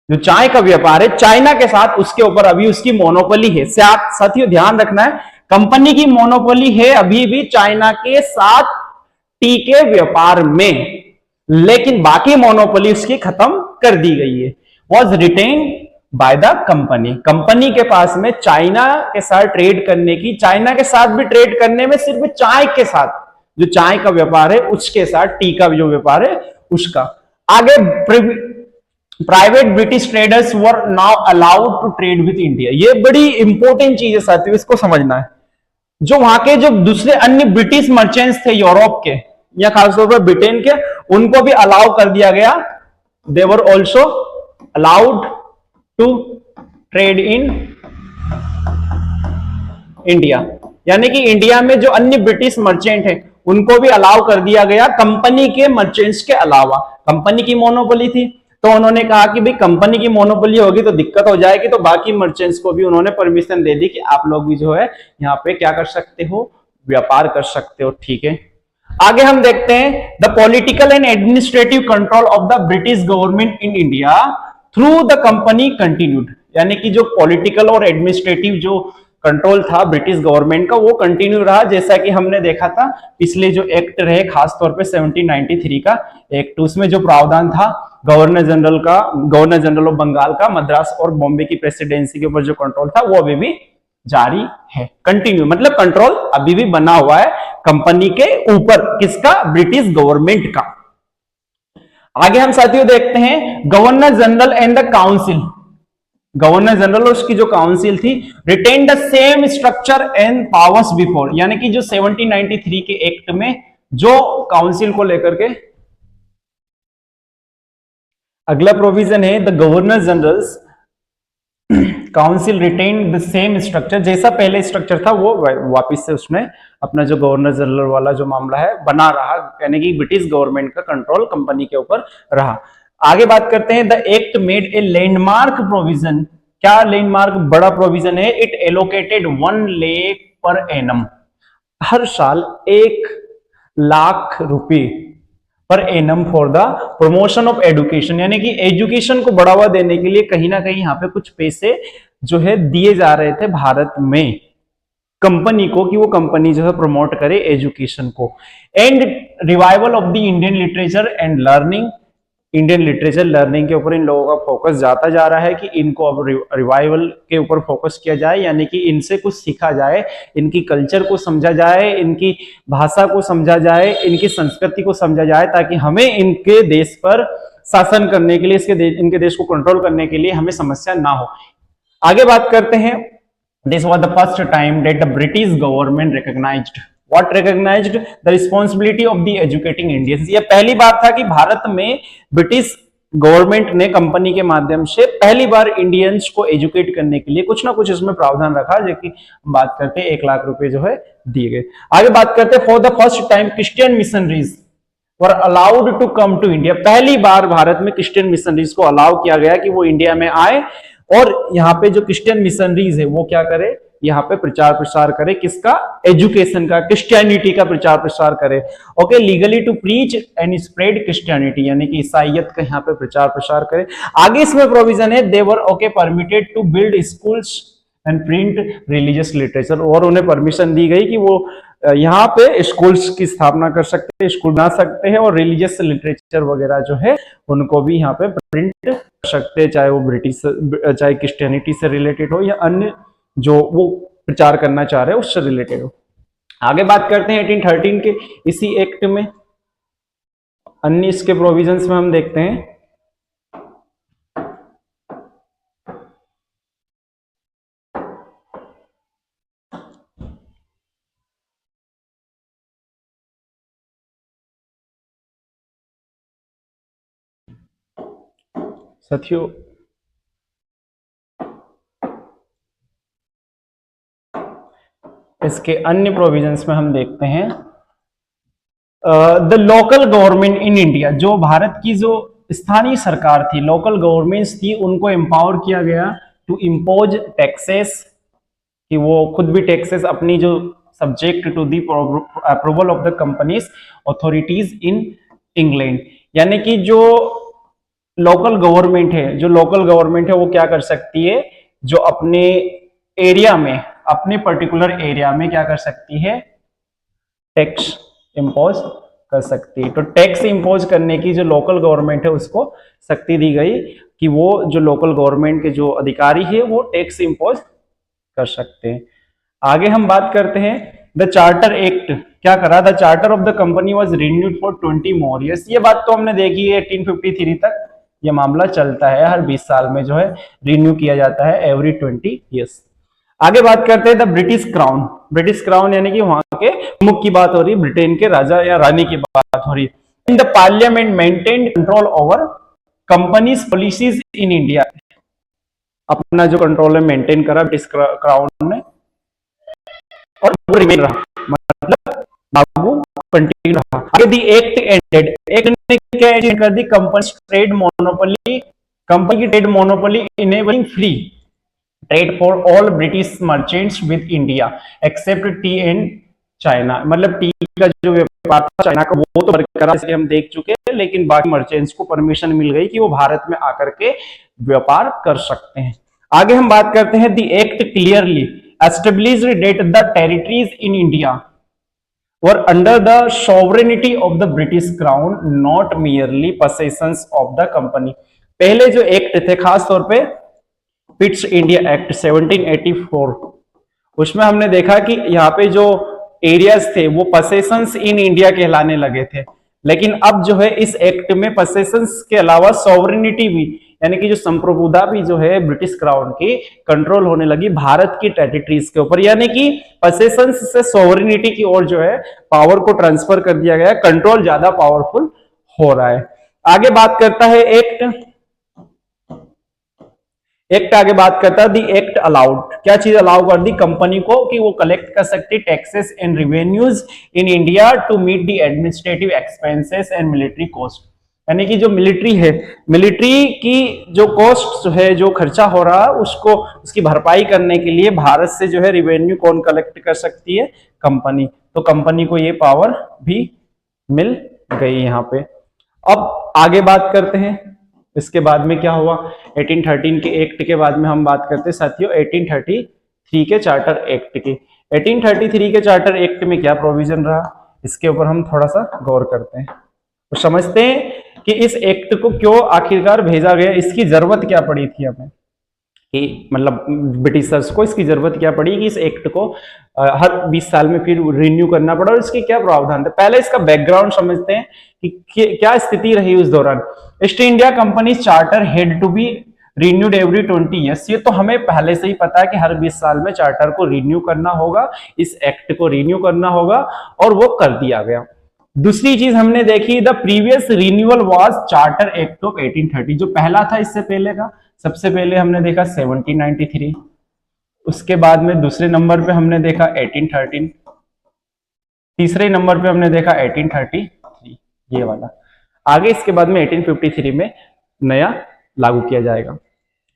[SPEAKER 1] जो चाय का व्यापार है चाइना के साथ, उसके ऊपर अभी उसकी मोनोपोली है। साथियों ध्यान रखना है, कंपनी की मोनोपोली है अभी भी चाइना के साथ टी के व्यापार में, लेकिन बाकी मोनोपोली उसकी खत्म कर दी गई है। Was written by the company, company के पास में चाइना के साथ ट्रेड करने की, चाइना के साथ भी ट्रेड करने में सिर्फ चाय के साथ, जो चाय का व्यापार है उसके साथ, टी का जो व्यापार है उसका। आगे private British traders were now allowed to trade with India. ये बड़ी इंपॉर्टेंट चीज है साथियों, इसको समझना है। जो वहां के जो दूसरे अन्य ब्रिटिश मर्चेंट्स थे यूरोप के या खासतौर पर ब्रिटेन के, उनको भी अलाउ कर दिया गया। They were also allowed to trade in India, यानी कि इंडिया में जो अन्य ब्रिटिश मर्चेंट हैं उनको भी अलाउ कर दिया गया, कंपनी के मर्चेंट्स के अलावा। कंपनी की मोनोपोली थी तो उन्होंने कहा कि भाई कंपनी की मोनोपोली होगी तो दिक्कत हो जाएगी, तो बाकी मर्चेंट्स को भी उन्होंने परमिशन दे दी कि आप लोग भी जो है यहाँ पे क्या कर सकते हो, व्यापार कर सकते हो। ठीक है, आगे हम देखते हैं the political and administrative control of the British government in India through the company continued, यानी कि जो पॉलिटिकल और एडमिनिस्ट्रेटिव जो कंट्रोल था ब्रिटिश गवर्नमेंट का वो कंटिन्यू रहा। जैसा कि हमने देखा था पिछले जो एक्ट रहे, खासतौर पे 1793 का एक्ट, उसमें जो प्रावधान था गवर्नर जनरल का, गवर्नर जनरल ऑफ बंगाल का, मद्रास और बॉम्बे की प्रेसिडेंसी के ऊपर जो कंट्रोल था वो अभी भी जारी है, कंटिन्यू, मतलब कंट्रोल अभी भी बना हुआ है कंपनी के ऊपर, किसका, ब्रिटिश गवर्नमेंट का। आगे हम साथियों देखते हैं governor general and the council. Governor general और उसकी जो काउंसिल थी retain the same structure and powers before, यानी कि जो 1793 के एक्ट में जो काउंसिल को लेकर के अगला प्रोविजन है, the governor general's council retain the same structure, जैसा पहले स्ट्रक्चर था वो वापिस से उसने अपना जो गवर्नर जनरल वाला जो मामला है बना रहा, यानी कि ब्रिटिश गवर्नमेंट का कंट्रोल कंपनी के ऊपर रहा। आगे बात करते हैं the act made a landmark provision. क्या लैंडमार्क बड़ा प्रोविजन है? It allocated 1 lakh per annum, हर साल 1 लाख रुपए per annum for the promotion of education, यानी कि एजुकेशन को बढ़ावा देने के लिए कहीं ना कहीं यहाँ पे कुछ पैसे जो है दिए जा रहे थे भारत में कंपनी को, कि वो कंपनी जो है प्रमोट करे एजुकेशन को। And revival of the Indian literature and learning, Indian literature learning के ऊपर इन लोगों का फोकस जाता जा रहा है कि इनको अब रिवाइवल के ऊपर फोकस किया जाए, यानी कि इनसे कुछ सीखा जाए, इनकी कल्चर को समझा जाए, इनकी भाषा को समझा जाए, इनकी संस्कृति को समझा जाए, ताकि हमें इनके देश पर शासन करने के लिए, इनके देश को कंट्रोल करने के लिए हमें समस्या ना हो। आगे बात करते हैं, this was the first time that the British government recognized, What recognized the responsibility of the educating Indians। ये पहली बार था कि भारत में ब्रिटिश गवर्नमेंट ने कंपनी के माध्यम से पहली बार इंडियंस को एजुकेट करने के लिए कुछ ना कुछ इसमें प्रावधान रखा, जो कि बात करते हैं 1 लाख रुपए जो है दिए गए। आगे बात करते हैं for the first time Christian missionaries were allowed to come to India. पहली बार भारत में क्रिश्चियन मिशनरीज को अलाउ किया गया कि वो इंडिया में आए और यहाँ पे जो क्रिश्चियन मिशनरीज है वो क्या करे, यहाँ पे प्रचार प्रसार करे, किसका, एजुकेशन का, क्रिश्चियनिटी का प्रचार प्रसार करे। Okay, legally to preach and spread Christianity, यानी कि ईसाइयत का यहाँ पे प्रचार प्रसार करे। आगे इसमें प्रोविजन है they were okay permitted to build schools and print religious literature, और उन्हें परमिशन दी गई कि वो यहाँ पे स्कूल्स की स्थापना कर सकते हैं, स्कूल बना सकते हैं, और रिलीजियस लिटरेचर वगैरह जो है उनको भी यहाँ पे प्रिंट कर सकते हैं, चाहे वो ब्रिटिश, चाहे क्रिश्चियनिटी से रिलेटेड हो या अन्य जो वो प्रचार करना चाह रहे हैं उससे रिलेटेड हो। आगे बात करते हैं 1813 के इसी एक्ट में अन्य इसके प्रोविजंस में हम देखते हैं साथियों, इसके अन्य प्रोविजंस में हम देखते हैं the local government in India, जो भारत की जो स्थानीय सरकार थी, लोकल गवर्नमेंट्स थी, उनको एम्पावर किया गया टू इम्पोज टैक्सेस, कि वो खुद भी टैक्सेस अपनी जो subject to the approval of the companies authorities in England, यानी कि जो लोकल गवर्नमेंट है, जो लोकल गवर्नमेंट है वो क्या कर सकती है, जो अपने एरिया में, अपने पर्टिकुलर एरिया में क्या कर सकती है, टैक्स इम्पोज कर सकती है। तो टैक्स इंपोज करने की जो लोकल गवर्नमेंट है उसको शक्ति दी गई कि वो जो लोकल गवर्नमेंट के जो अधिकारी है वो टैक्स इंपोज कर सकते हैं। आगे हम बात करते हैं द चार्टर एक्ट क्या करा। The charter of the company was renewed for 20 more years. ये बात तो हमने देखी है 1853 तक ये मामला चलता है, हर 20 साल में जो है रिन्यू किया जाता है, एवरी 20 ईयर्स। आगे बात करते हैं the British crown. British crown यानी कि वहां के मुख की बात हो रही, ब्रिटेन के राजा या रानी की बात हो रही। In the parliament maintained control over companies policies in India. अपना जो कंट्रोल है मेंटेन करा ब्रिटिश क्राउन ने और वो रिमेन रहा, मतलब लागू कंटिन्यू रहा। आगे दी एक्ट एंडेड। एक्ट ने क्या एंड कर दी, कंपनी ट्रेड मोनोपोली, कंपनी की trade monopoly enabling free trade for all British merchants with India accept T and China. मतलब टी का जो व्यापार था चाइना का वो तो बरकरार इसलिए हम देख चुके हैं, लेकिन बाकी मर्चेंट्स को परमिशन मिल गई कि वो भारत में आकर के व्यापार कर सकते हैं। आगे हम बात करते हैं the act clearly established that the territories in India were under the sovereignty of the British crown not merely possessions of the company. पहले जो एक्ट थे खास तौर पे पिट्स इंडिया एक्ट 1784, उसमें हमने देखा कि यहाँ पे जो एरियाज थे वो पोसेशंस इन इंडिया कहलाने लगे थे, लेकिन अब जो है इस एक्ट में पोसेशंस के अलावा सॉवरेनिटी भी यानी कि जो संप्रभुता भी जो है ब्रिटिश क्राउन की कंट्रोल होने लगी भारत की टेरिटरीज के ऊपर, यानी कि पोसेशंस से सॉवरेनिटी की ओर जो है पावर को ट्रांसफर कर दिया गया, कंट्रोल ज्यादा पावरफुल हो रहा है। आगे बात करता है एक्ट आगे बात करता है दी एक्ट अलाउड। क्या चीज अलाउ कर दी कंपनी को कि वो कलेक्ट कर सकती taxes and revenues in India to meet the administrative expenses and military cost. यानी कि जो मिलिट्री है, मिलिट्री की जो कॉस्ट है, जो खर्चा हो रहा है उसको उसकी भरपाई करने के लिए भारत से जो है रिवेन्यू कौन कलेक्ट कर सकती है, कंपनी। तो कंपनी को ये पावर भी मिल गई यहाँ पे। अब आगे बात करते हैं इसके बाद में क्या हुआ 1813 के एक्ट के बाद में हम बात करते हैं साथियों 1833 के चार्टर एक्ट की। 1833 के चार्टर एक्ट में क्या प्रोविजन रहा, इसके ऊपर हम थोड़ा सा गौर करते हैं तो समझते हैं कि इस एक्ट को क्यों आखिरकार भेजा गया, इसकी जरूरत क्या पड़ी थी हमें, कि मतलब ब्रिटिशर्स को इसकी जरूरत क्या पड़ी कि इस एक्ट को हर 20 साल में फिर रिन्यू करना पड़ा और इसके क्या प्रावधान थे। पहले इसका बैकग्राउंड समझते हैं कि क्या स्थिति रही उस दौरान। East India company charter had to be renewed every 20 years. ये तो हमें पहले से ही पता है कि हर 20 साल में चार्टर को रिन्यू करना होगा, इस एक्ट को रिन्यू करना होगा और वो कर दिया गया। दूसरी चीज हमने देखी the previous renewal was charter act of 1830। जो पहला था इससे पहले का, सबसे पहले हमने देखा 1793, उसके बाद में दूसरे नंबर पे हमने देखा 1813, तीसरे नंबर पे हमने देखा 1833 ये वाला। आगे इसके बाद में 1853 में नया लागू किया जाएगा।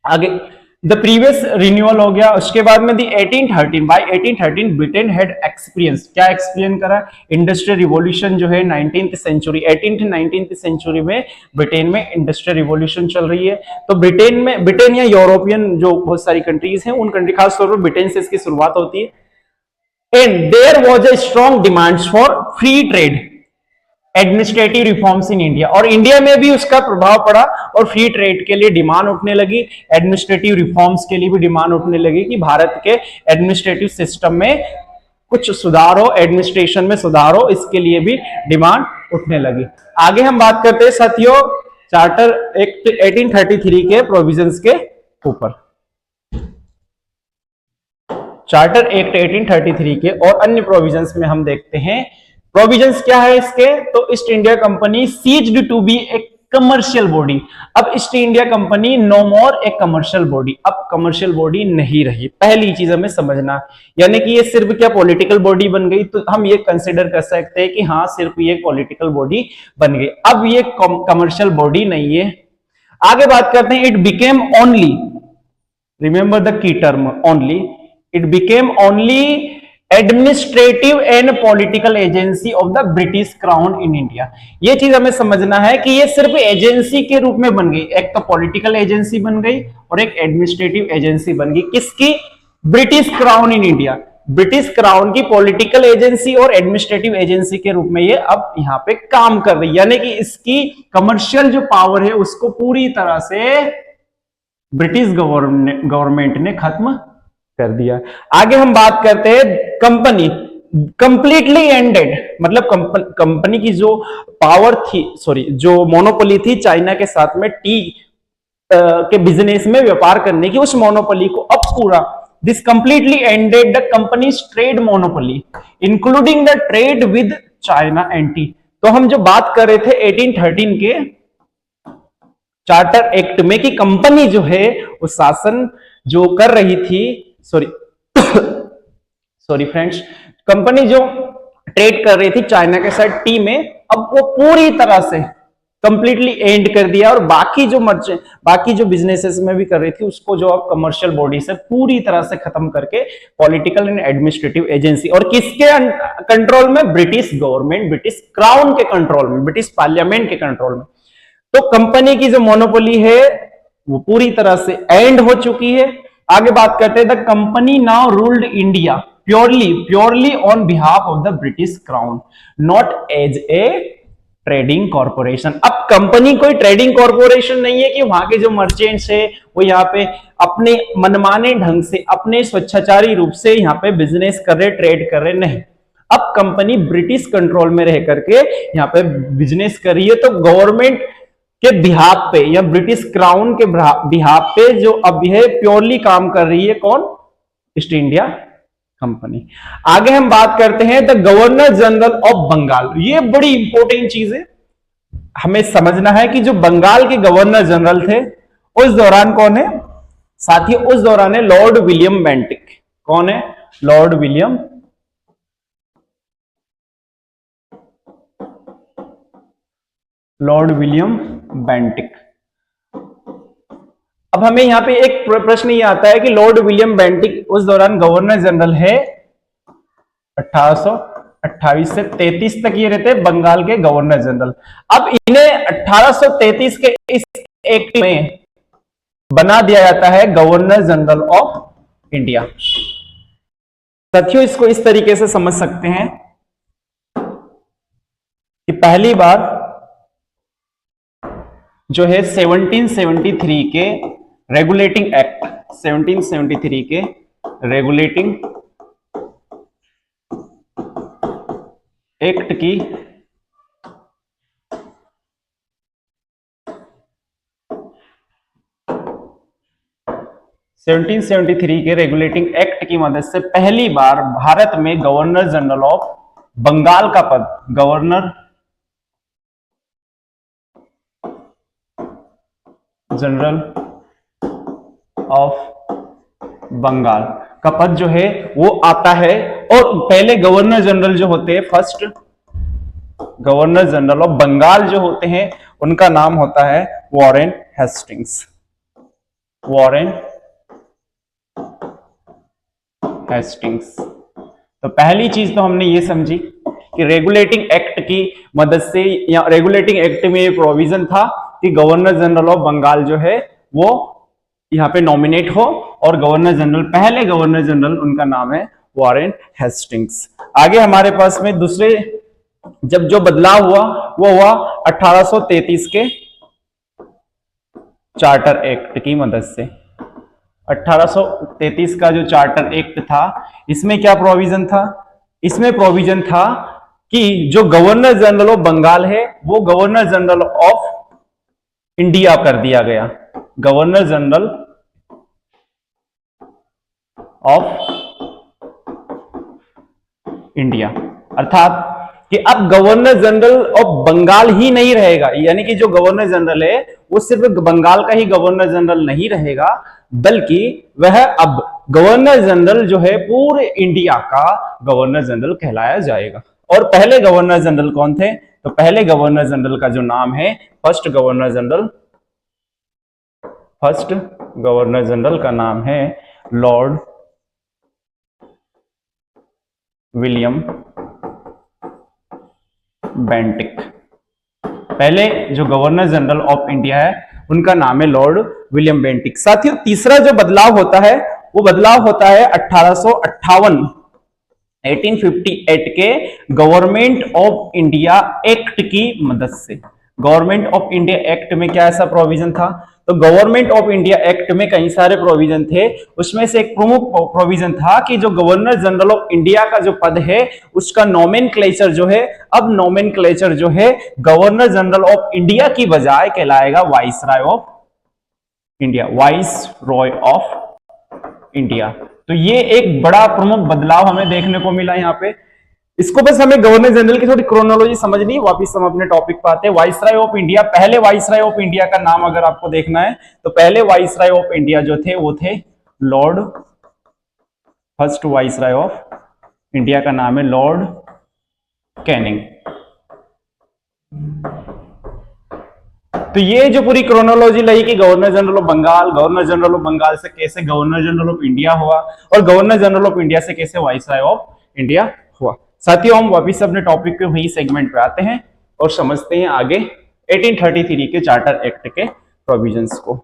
[SPEAKER 1] आगे द प्रीवियस रिन्यूअल हो गया, उसके बाद में the 1813 by 1813 Britain had experience. क्या एक्सपीरियंस करा, इंडस्ट्रियल रिवॉल्यूशन जो है 19th century 18th 19th century में ब्रिटेन में इंडस्ट्रियल रिवॉल्यूशन चल रही है। तो ब्रिटेन या यूरोपियन जो बहुत सारी कंट्रीज हैं उन कंट्री खासतौर पर ब्रिटेन से इसकी शुरुआत होती है। And there was a strong demands for free trade administrative reforms in India. और इंडिया में भी उसका प्रभाव पड़ा और फ्री ट्रेड के लिए डिमांड उठने लगी, एडमिनिस्ट्रेटिव रिफॉर्म्स के लिए भी डिमांड उठने लगी कि भारत के एडमिनिस्ट्रेटिव सिस्टम में कुछ सुधार हो, एडमिनिस्ट्रेशन में सुधार हो, इसके लिए भी डिमांड उठने लगी। आगे हम बात करते हैं साथियों चार्टर एक्ट 1833 के प्रोविजंस के ऊपर। चार्टर एक्ट 1833 के और अन्य प्रोविजंस में हम देखते हैं प्रोविजंस क्या है इसके। तो East India company ceased to be a commercial body. अब East India company no more a commercial body, अब कमर्शियल बॉडी नहीं रही। पहली चीज हमें समझना, यानी कि ये सिर्फ क्या पॉलिटिकल बॉडी बन गई, तो हम ये कंसिडर कर सकते हैं कि हाँ सिर्फ ये पॉलिटिकल बॉडी बन गई, अब ये कमर्शियल बॉडी नहीं है। आगे बात करते हैं it became only, remember the key term only, it became only administrative and political agency of the British crown in India. ये चीज हमें समझना है कि ये सिर्फ एजेंसी के रूप में बन गई, एक तो पॉलिटिकल एजेंसी बन गई और एक एडमिनिस्ट्रेटिव एजेंसी बन गई, किसकी, British crown in India. British crown की पॉलिटिकल एजेंसी और एडमिनिस्ट्रेटिव एजेंसी के रूप में ये अब यहाँ पे काम कर रही है, यानी कि इसकी कमर्शियल जो पावर है उसको पूरी तरह से ब्रिटिश गवर्नमेंट ने खत्म कर दिया। आगे हम बात करते हैं कंपनी कंप्लीटली एंडेड, मतलब कंपनी की जो पावर थी, सॉरी जो मोनोपोली थी चाइना के साथ में टी के बिजनेस में व्यापार करने की, उस मोनोपोली को अब पूरा this completely ended the companies trade monopoly including the trade with China and T. तो हम जो बात कर रहे थे 1813 के चार्टर एक्ट में कि कंपनी जो है वो शासन जो कर रही थी, सॉरी फ्रेंड्स, कंपनी जो ट्रेड कर रही थी चाइना के साथ टी में, अब वो पूरी तरह से कंप्लीटली एंड कर दिया और बाकी जो बिजनेसेस में भी कर रही थी उसको जो अब कमर्शियल बॉडी से पूरी तरह से खत्म करके पॉलिटिकल एंड एडमिनिस्ट्रेटिव एजेंसी, और किसके कंट्रोल में? ब्रिटिश गवर्नमेंट, ब्रिटिश क्राउन के कंट्रोल में, ब्रिटिश पार्लियामेंट के कंट्रोल में। तो कंपनी की जो मोनोपोली है वो पूरी तरह से एंड हो चुकी है। आगे बात करते हैं, the company now ruled India purely on behalf of the British crown, not as a trading corporation. अब कंपनी कोई ट्रेडिंग कॉर्पोरेशन नहीं है कि वहां के जो मर्चेंट्स है वो यहाँ पे अपने मनमाने ढंग से, अपने स्वेच्छाचारी रूप से यहाँ पे बिजनेस कर रहे, ट्रेड कर रहे, नहीं। अब कंपनी ब्रिटिश कंट्रोल में रह करके यहाँ पे बिजनेस कर रही है, तो गवर्नमेंट के बिहाफ पे या ब्रिटिश क्राउन के बिहाफ पे जो अब यह प्योरली काम कर रही है, कौन? East India company. आगे हम बात करते हैं the governor general of Bengal. ये बड़ी इंपॉर्टेंट चीज है, हमें समझना है कि जो बंगाल के गवर्नर जनरल थे उस दौरान कौन है साथियों? उस दौरान है लॉर्ड विलियम बेंटिक। कौन है? Lord William Bentinck. अब हमें यहां पे एक प्रश्न ये आता है कि लॉर्ड विलियम बेंटिक उस दौरान गवर्नर जनरल है, 1828 से 33 तक ये रहते बंगाल के गवर्नर जनरल। अब इन्हें 1833 के इस एक्ट में बना दिया जाता है गवर्नर जनरल ऑफ इंडिया। साथियों इसको इस तरीके से समझ सकते हैं कि पहली बार जो है 1773 के रेगुलेटिंग एक्ट, 1773 के रेगुलेटिंग एक्ट की के रेगुलेटिंग एक्ट की मदद से पहली बार भारत में गवर्नर जनरल ऑफ बंगाल का पद, गवर्नर जनरल ऑफ बंगाल का पद जो है वो आता है। और पहले गवर्नर जनरल जो होते हैं, first governor general of Bengal जो होते हैं उनका नाम होता है वॉरेन हेस्टिंग्स। Warren Hastings. तो पहली चीज तो हमने ये समझी कि रेगुलेटिंग एक्ट की मदद से, या रेगुलेटिंग एक्ट में ये प्रोविजन था कि गवर्नर जनरल ऑफ बंगाल जो है वो यहाँ पे नॉमिनेट हो, और गवर्नर जनरल, पहले गवर्नर जनरल उनका नाम है वॉरेन हेस्टिंग्स। आगे हमारे पास में दूसरे जब जो बदलाव हुआ वो हुआ 1833 के चार्टर एक्ट की मदद से। 1833 का जो चार्टर एक्ट था, इसमें क्या प्रोविजन था? इसमें प्रोविजन था कि जो गवर्नर जनरल ऑफ बंगाल है वो गवर्नर जनरल ऑफ इंडिया कर दिया गया, गवर्नर जनरल ऑफ इंडिया। अर्थात कि अब गवर्नर जनरल ऑफ बंगाल ही नहीं रहेगा, यानी कि जो गवर्नर जनरल है वो सिर्फ बंगाल का ही गवर्नर जनरल नहीं रहेगा, बल्कि वह अब गवर्नर जनरल जो है पूरे इंडिया का गवर्नर जनरल कहलाया जाएगा। और पहले गवर्नर जनरल कौन थे? तो पहले गवर्नर जनरल का जो नाम है, फर्स्ट गवर्नर जनरल का नाम है लॉर्ड विलियम बेंटिक। पहले जो गवर्नर जनरल ऑफ इंडिया है उनका नाम है लॉर्ड विलियम बेंटिक। साथियों तीसरा जो बदलाव होता है वो बदलाव होता है 1858 1858 के गवर्नमेंट ऑफ इंडिया एक्ट की मदद से। गवर्नमेंट ऑफ इंडिया एक्ट में क्या ऐसा प्रोविजन था? तो गवर्नमेंट ऑफ इंडिया एक्ट में कई सारे प्रोविजन थे, उसमें से एक प्रमुख प्रोविजन था कि जो गवर्नर जनरल ऑफ इंडिया का जो पद है उसका नोमेनक्लेचर जो है, अब नोमेनक्लेचर जो है गवर्नर जनरल ऑफ इंडिया की बजाय कहलाएगा viceroy of India, vice Roy of India. तो ये एक बड़ा प्रमुख बदलाव हमें देखने को मिला यहाँ पे। इसको बस हमें गवर्नर जनरल की थोड़ी क्रोनोलॉजी समझनी है, वापिस हम अपने टॉपिक पे आते हैं। वाइसराय ऑफ इंडिया, पहले वाइसराय ऑफ इंडिया का नाम अगर आपको देखना है तो पहले वाइसराय ऑफ इंडिया जो थे वो थे Lord, first viceroy of India का नाम है लॉर्ड कैनिंग। तो ये जो पूरी क्रोनोलॉजी लगी कि governor general of Bengal, governor general of Bengal से कैसे गवर्नर जनरल ऑफ इंडिया हुआ और गवर्नर जनरल ऑफ इंडिया से कैसे वाइसराय ऑफ इंडिया हुआ। साथियों हम वापिस अपने टॉपिक पे वही सेगमेंट पे आते हैं और समझते हैं आगे 1833 के चार्टर एक्ट के प्रोविजंस को।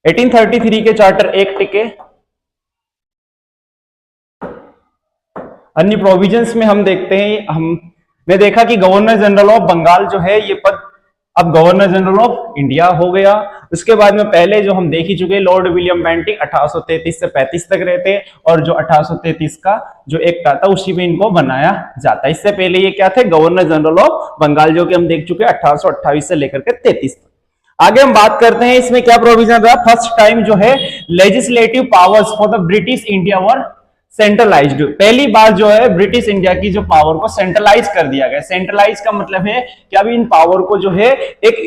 [SPEAKER 1] 1833 के चार्टर एक्ट के अन्य प्रोविजंस में हम देखते हैं, हमने देखा कि गवर्नर जनरल ऑफ बंगाल जो है ये पद अब गवर्नर जनरल ऑफ इंडिया हो गया। उसके बाद में पहले जो हम देख ही चुके लॉर्ड विलियम बेंटिक 1833 से 35 तक रहते और जो 1833 का जो एक्ट आता उसी में इनको बनाया जाता है। इससे पहले ये क्या थे? गवर्नर जनरल ऑफ बंगाल, जो कि हम देख चुके 1828 से लेकर के 33 तक। आगे हम बात करते हैं इसमें क्या प्रोविजन रहा। फर्स्ट टाइम जो है legislative powers for the British India were centralised. पहली बार जो है ब्रिटिश इंडिया की जो पावर को सेंट्रलाइज कर दिया गया। सेंट्रलाइज का मतलब है कि अभी इन पावर को जो है एक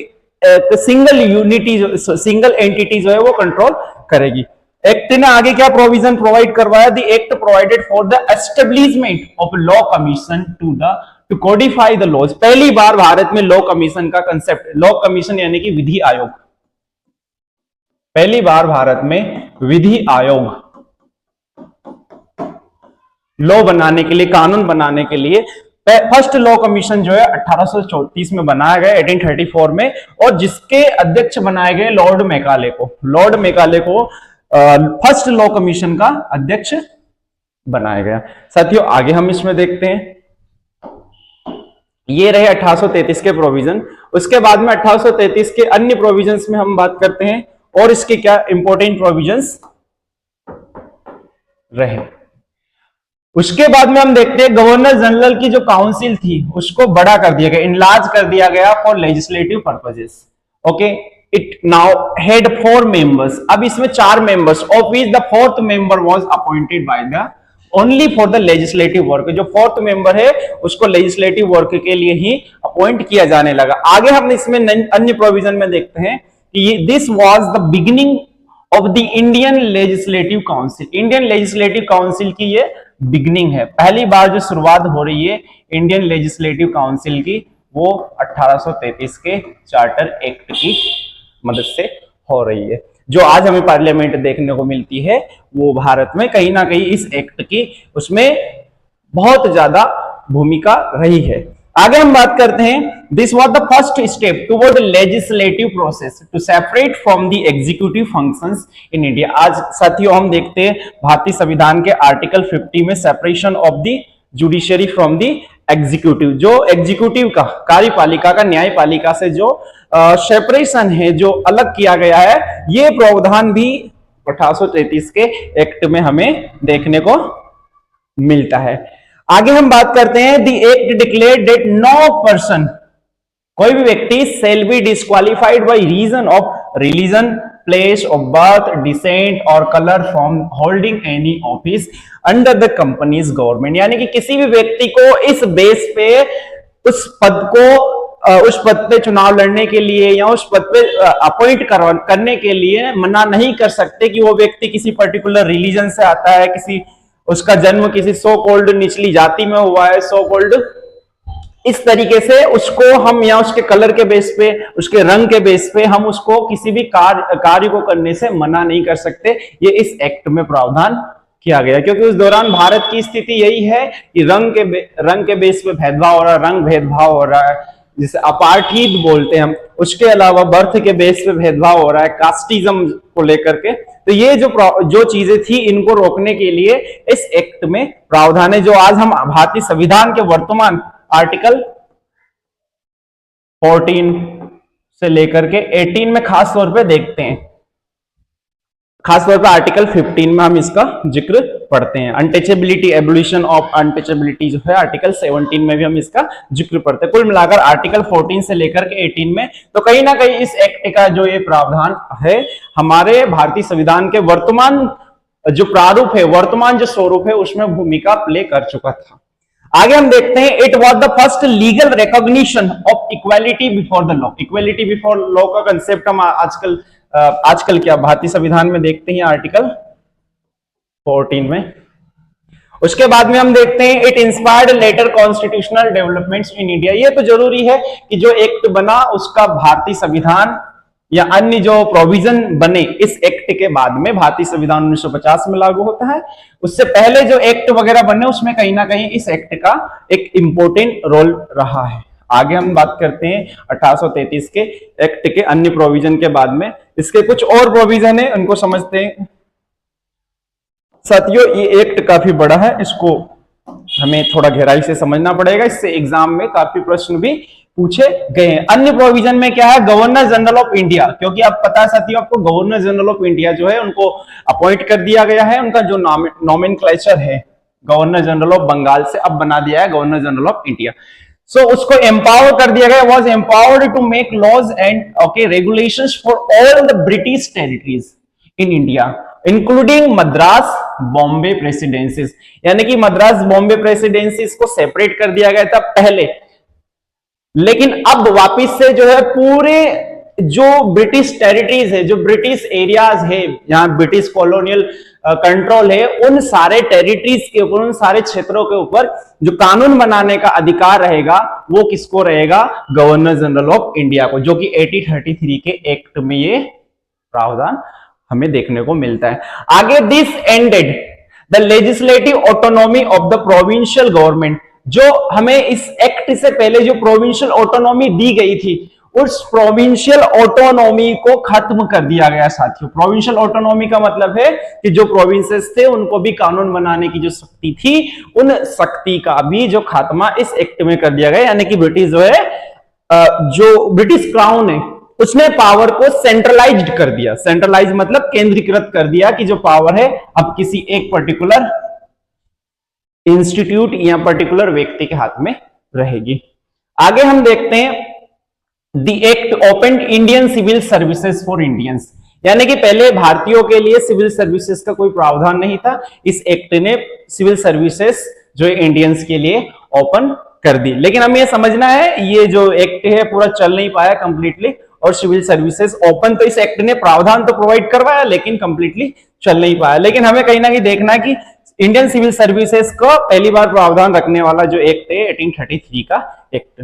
[SPEAKER 1] सिंगल यूनिटी, सिंगल एंटिटी जो है वो कंट्रोल करेगी। एक्ट ने आगे क्या प्रोविजन प्रोवाइड करवाया? The act provided for the establishment of law commission to codify the laws. पहली बार भारत में लॉ कमीशन का कंसेप्ट, लॉ कमीशन यानी कि विधि आयोग, पहली बार भारत में विधि आयोग लॉ बनाने के लिए, कानून बनाने के लिए फर्स्ट लॉ कमीशन जो है 1834 में बनाया गया 1834 में, और जिसके अध्यक्ष बनाए गए लॉर्ड मैकाले को। लॉर्ड मैकाले को फर्स्ट लॉ कमीशन का अध्यक्ष बनाया गया। साथियों आगे हम इसमें देखते हैं, ये रहे 1833 के प्रोविजन। उसके बाद में 1833 के अन्य प्रोविजंस में हम बात करते हैं और इसके क्या इंपॉर्टेंट प्रोविजंस रहे। उसके बाद में हम देखते हैं गवर्नर जनरल की जो काउंसिल थी उसको बड़ा कर दिया गया, इनलार्ज कर दिया गया for legislative purposes. Okay, it now had 4 members. अब इसमें 4 members, of which the 4th member was appointed by the only for the legislative work. जो 4th मेंबर है उसको लेजिस्लेटिव वर्क के लिए ही अपॉइंट किया जाने लगा। आगे हम इसमें अन्य प्रोविजन में देखते हैं कि this was the beginning of the Indian legislative council. Indian legislative council की ये बिगनिंग है, पहली बार जो शुरुआत हो रही है इंडियन लेजिस्लेटिव काउंसिल की वो 1833 के चार्टर एक्ट की मदद से हो रही है। जो आज हमें पार्लियामेंट देखने को मिलती है वो भारत में कहीं ना कहीं इस एक्ट की उसमें बहुत ज्यादा भूमिका रही है। आगे हम बात करते हैं, this was the first step toward legislative process to separate from the executive functions in India. आज साथियों हम देखते हैं भारतीय संविधान के आर्टिकल 50 में separation of the judiciary from the executive. जो एग्जीक्यूटिव का, कार्यपालिका का न्यायपालिका से जो सेपरेशन है, जो अलग किया गया है, ये प्रावधान भी 1833 के एक्ट में हमें देखने को मिलता है। आगे हम बात करते हैं, the act declared that no person, कोई भी व्यक्ति shall be disqualified by reason of religion, place of birth, descent और colour from holding any office under the company's government. यानी कि किसी भी व्यक्ति को इस बेस पे उस पद पे चुनाव लड़ने के लिए या उस पद पे अपॉइंट करने के लिए मना नहीं कर सकते कि वो व्यक्ति किसी पर्टिकुलर रिलीजन से आता है, किसी उसका जन्म किसी सो कॉल्ड निचली जाति में हुआ है, सो कॉल्ड इस तरीके से उसको हम या उसके कलर के बेस पे, उसके रंग के बेस पे हम उसको किसी भी कार्य को करने से मना नहीं कर सकते। ये इस एक्ट में प्रावधान किया गया, क्योंकि उस दौरान भारत की स्थिति यही है कि रंग के बेस पे भेदभाव हो रहा है, रंग भेदभाव हो रहा है, जिसे अपार्थीद बोलते हैं हम, उसके अलावा बर्थ के बेस पे भेदभाव हो रहा है, कास्टिज्म को लेकर के, तो ये जो चीजें थी इनको रोकने के लिए इस एक्ट में प्रावधान है, जो आज हम भारतीय संविधान के वर्तमान आर्टिकल 14 से लेकर के 18 में खास तौर पे देखते हैं। खास तौर पे आर्टिकल 15 में हम इसका जिक्र पढ़ते हैं। अनटचेबिलिटी, एबोलिशन ऑफ अनटचेबिलिटी जो है आर्टिकल 17 में भी हम इसका जिक्र पढ़ते हैं। कुल मिलाकर आर्टिकल 14 से लेकर के 18 में तो कहीं ना कहीं इस एक्ट का जो ये प्रावधान है हमारे भारतीय संविधान के वर्तमान जो प्रारूप है, वर्तमान जो स्वरूप है, उसमें भूमिका प्ले कर चुका था। आगे हम देखते हैं, it was the first legal recognition of equality before the law. Equality before law का कंसेप्ट हम आजकल क्या भारतीय संविधान में देखते हैं आर्टिकल 14 में। उसके बाद में हम देखते हैं, it inspired later constitutional developments in India. ये तो जरूरी है कि जो एक्ट बना उसका भारतीय संविधान या अन्य जो प्रोविजन बने इस एक्ट के बाद में, भारतीय संविधान 1950 में लागू होता है, उससे पहले जो एक्ट वगैरह बने उसमें कहीं ना कहीं इस एक्ट का एक इंपॉर्टेंट रोल रहा है। आगे हम बात करते हैं 1833 के एक्ट के अन्य प्रोविजन के बाद में, इसके कुछ और प्रोविजन है उनको समझते हैं। साथियों ये एक्ट काफी बड़ा है, इसको हमें थोड़ा गहराई से समझना पड़ेगा, इससे एग्जाम में काफी प्रश्न भी पूछे गए हैं। अन्य प्रोविजन में क्या है, गवर्नर जनरल ऑफ इंडिया, क्योंकि आप पता है साथियों आपको गवर्नर जनरल ऑफ इंडिया जो है उनको अपॉइंट कर दिया गया है, उनका जो नॉमेनक्लेचर है गवर्नर जनरल ऑफ बंगाल से अब बना दिया है governor general of India. So उसको एम्पावर कर दिया गया, was empowered to make laws and regulations for all the British territories in India including Madras Bombay presidencies. यानी कि मद्रास बॉम्बे प्रेसिडेंसीज को सेपरेट कर दिया गया था पहले, लेकिन अब वापिस से जो है पूरे जो ब्रिटिश टेरिटरीज है, जो ब्रिटिश एरियाज है, जहां ब्रिटिश कॉलोनियल कंट्रोल है, उन सारे टेरिटरीज के ऊपर, उन सारे क्षेत्रों के ऊपर जो कानून बनाने का अधिकार रहेगा वो किसको रहेगा, गवर्नर जनरल ऑफ इंडिया को, जो कि 1833 के एक्ट में ये प्रावधान हमें देखने को मिलता है। आगे, this ended the legislative autonomy of the provincial government. जो हमें इस एक्ट से पहले जो प्रोविंशियल ऑटोनॉमी दी गई थी, उस प्रोविंशियल ऑटोनॉमी को खत्म कर दिया गया साथियों। प्रोविंशियल ऑटोनॉमी का मतलब है कि जो प्रोविंसेस थे उनको भी कानून बनाने की जो शक्ति थी, उन शक्ति का भी जो खात्मा इस एक्ट में कर दिया गया। यानी कि ब्रिटिश जो है, जो ब्रिटिश क्राउन है, उसने पावर को सेंट्रलाइज्ड कर दिया। सेंट्रलाइज मतलब केंद्रीकृत कर दिया कि जो पावर है अब किसी एक पर्टिकुलर इंस्टीट्यूट या पर्टिकुलर व्यक्ति के हाथ में रहेगी। आगे हम देखते हैं, the act opened Indian civil services for Indians. यानी कि पहले भारतीयों के लिए सिविल सर्विसेज का कोई प्रावधान नहीं था, इस एक्ट ने सिविल सर्विसेज जो इंडियंस के लिए ओपन कर दी। लेकिन हमें यह समझना है ये जो एक्ट है पूरा चल नहीं पाया कंप्लीटली, और सिविल सर्विसेज ओपन तो इस एक्ट ने प्रावधान तो प्रोवाइड करवाया लेकिन कंप्लीटली चल नहीं पाया। लेकिन हमें कहीं ना कहीं देखना है कि इंडियन सिविल सर्विसेज को पहली बार प्रावधान रखने वाला जो एक्ट है 1833 का act,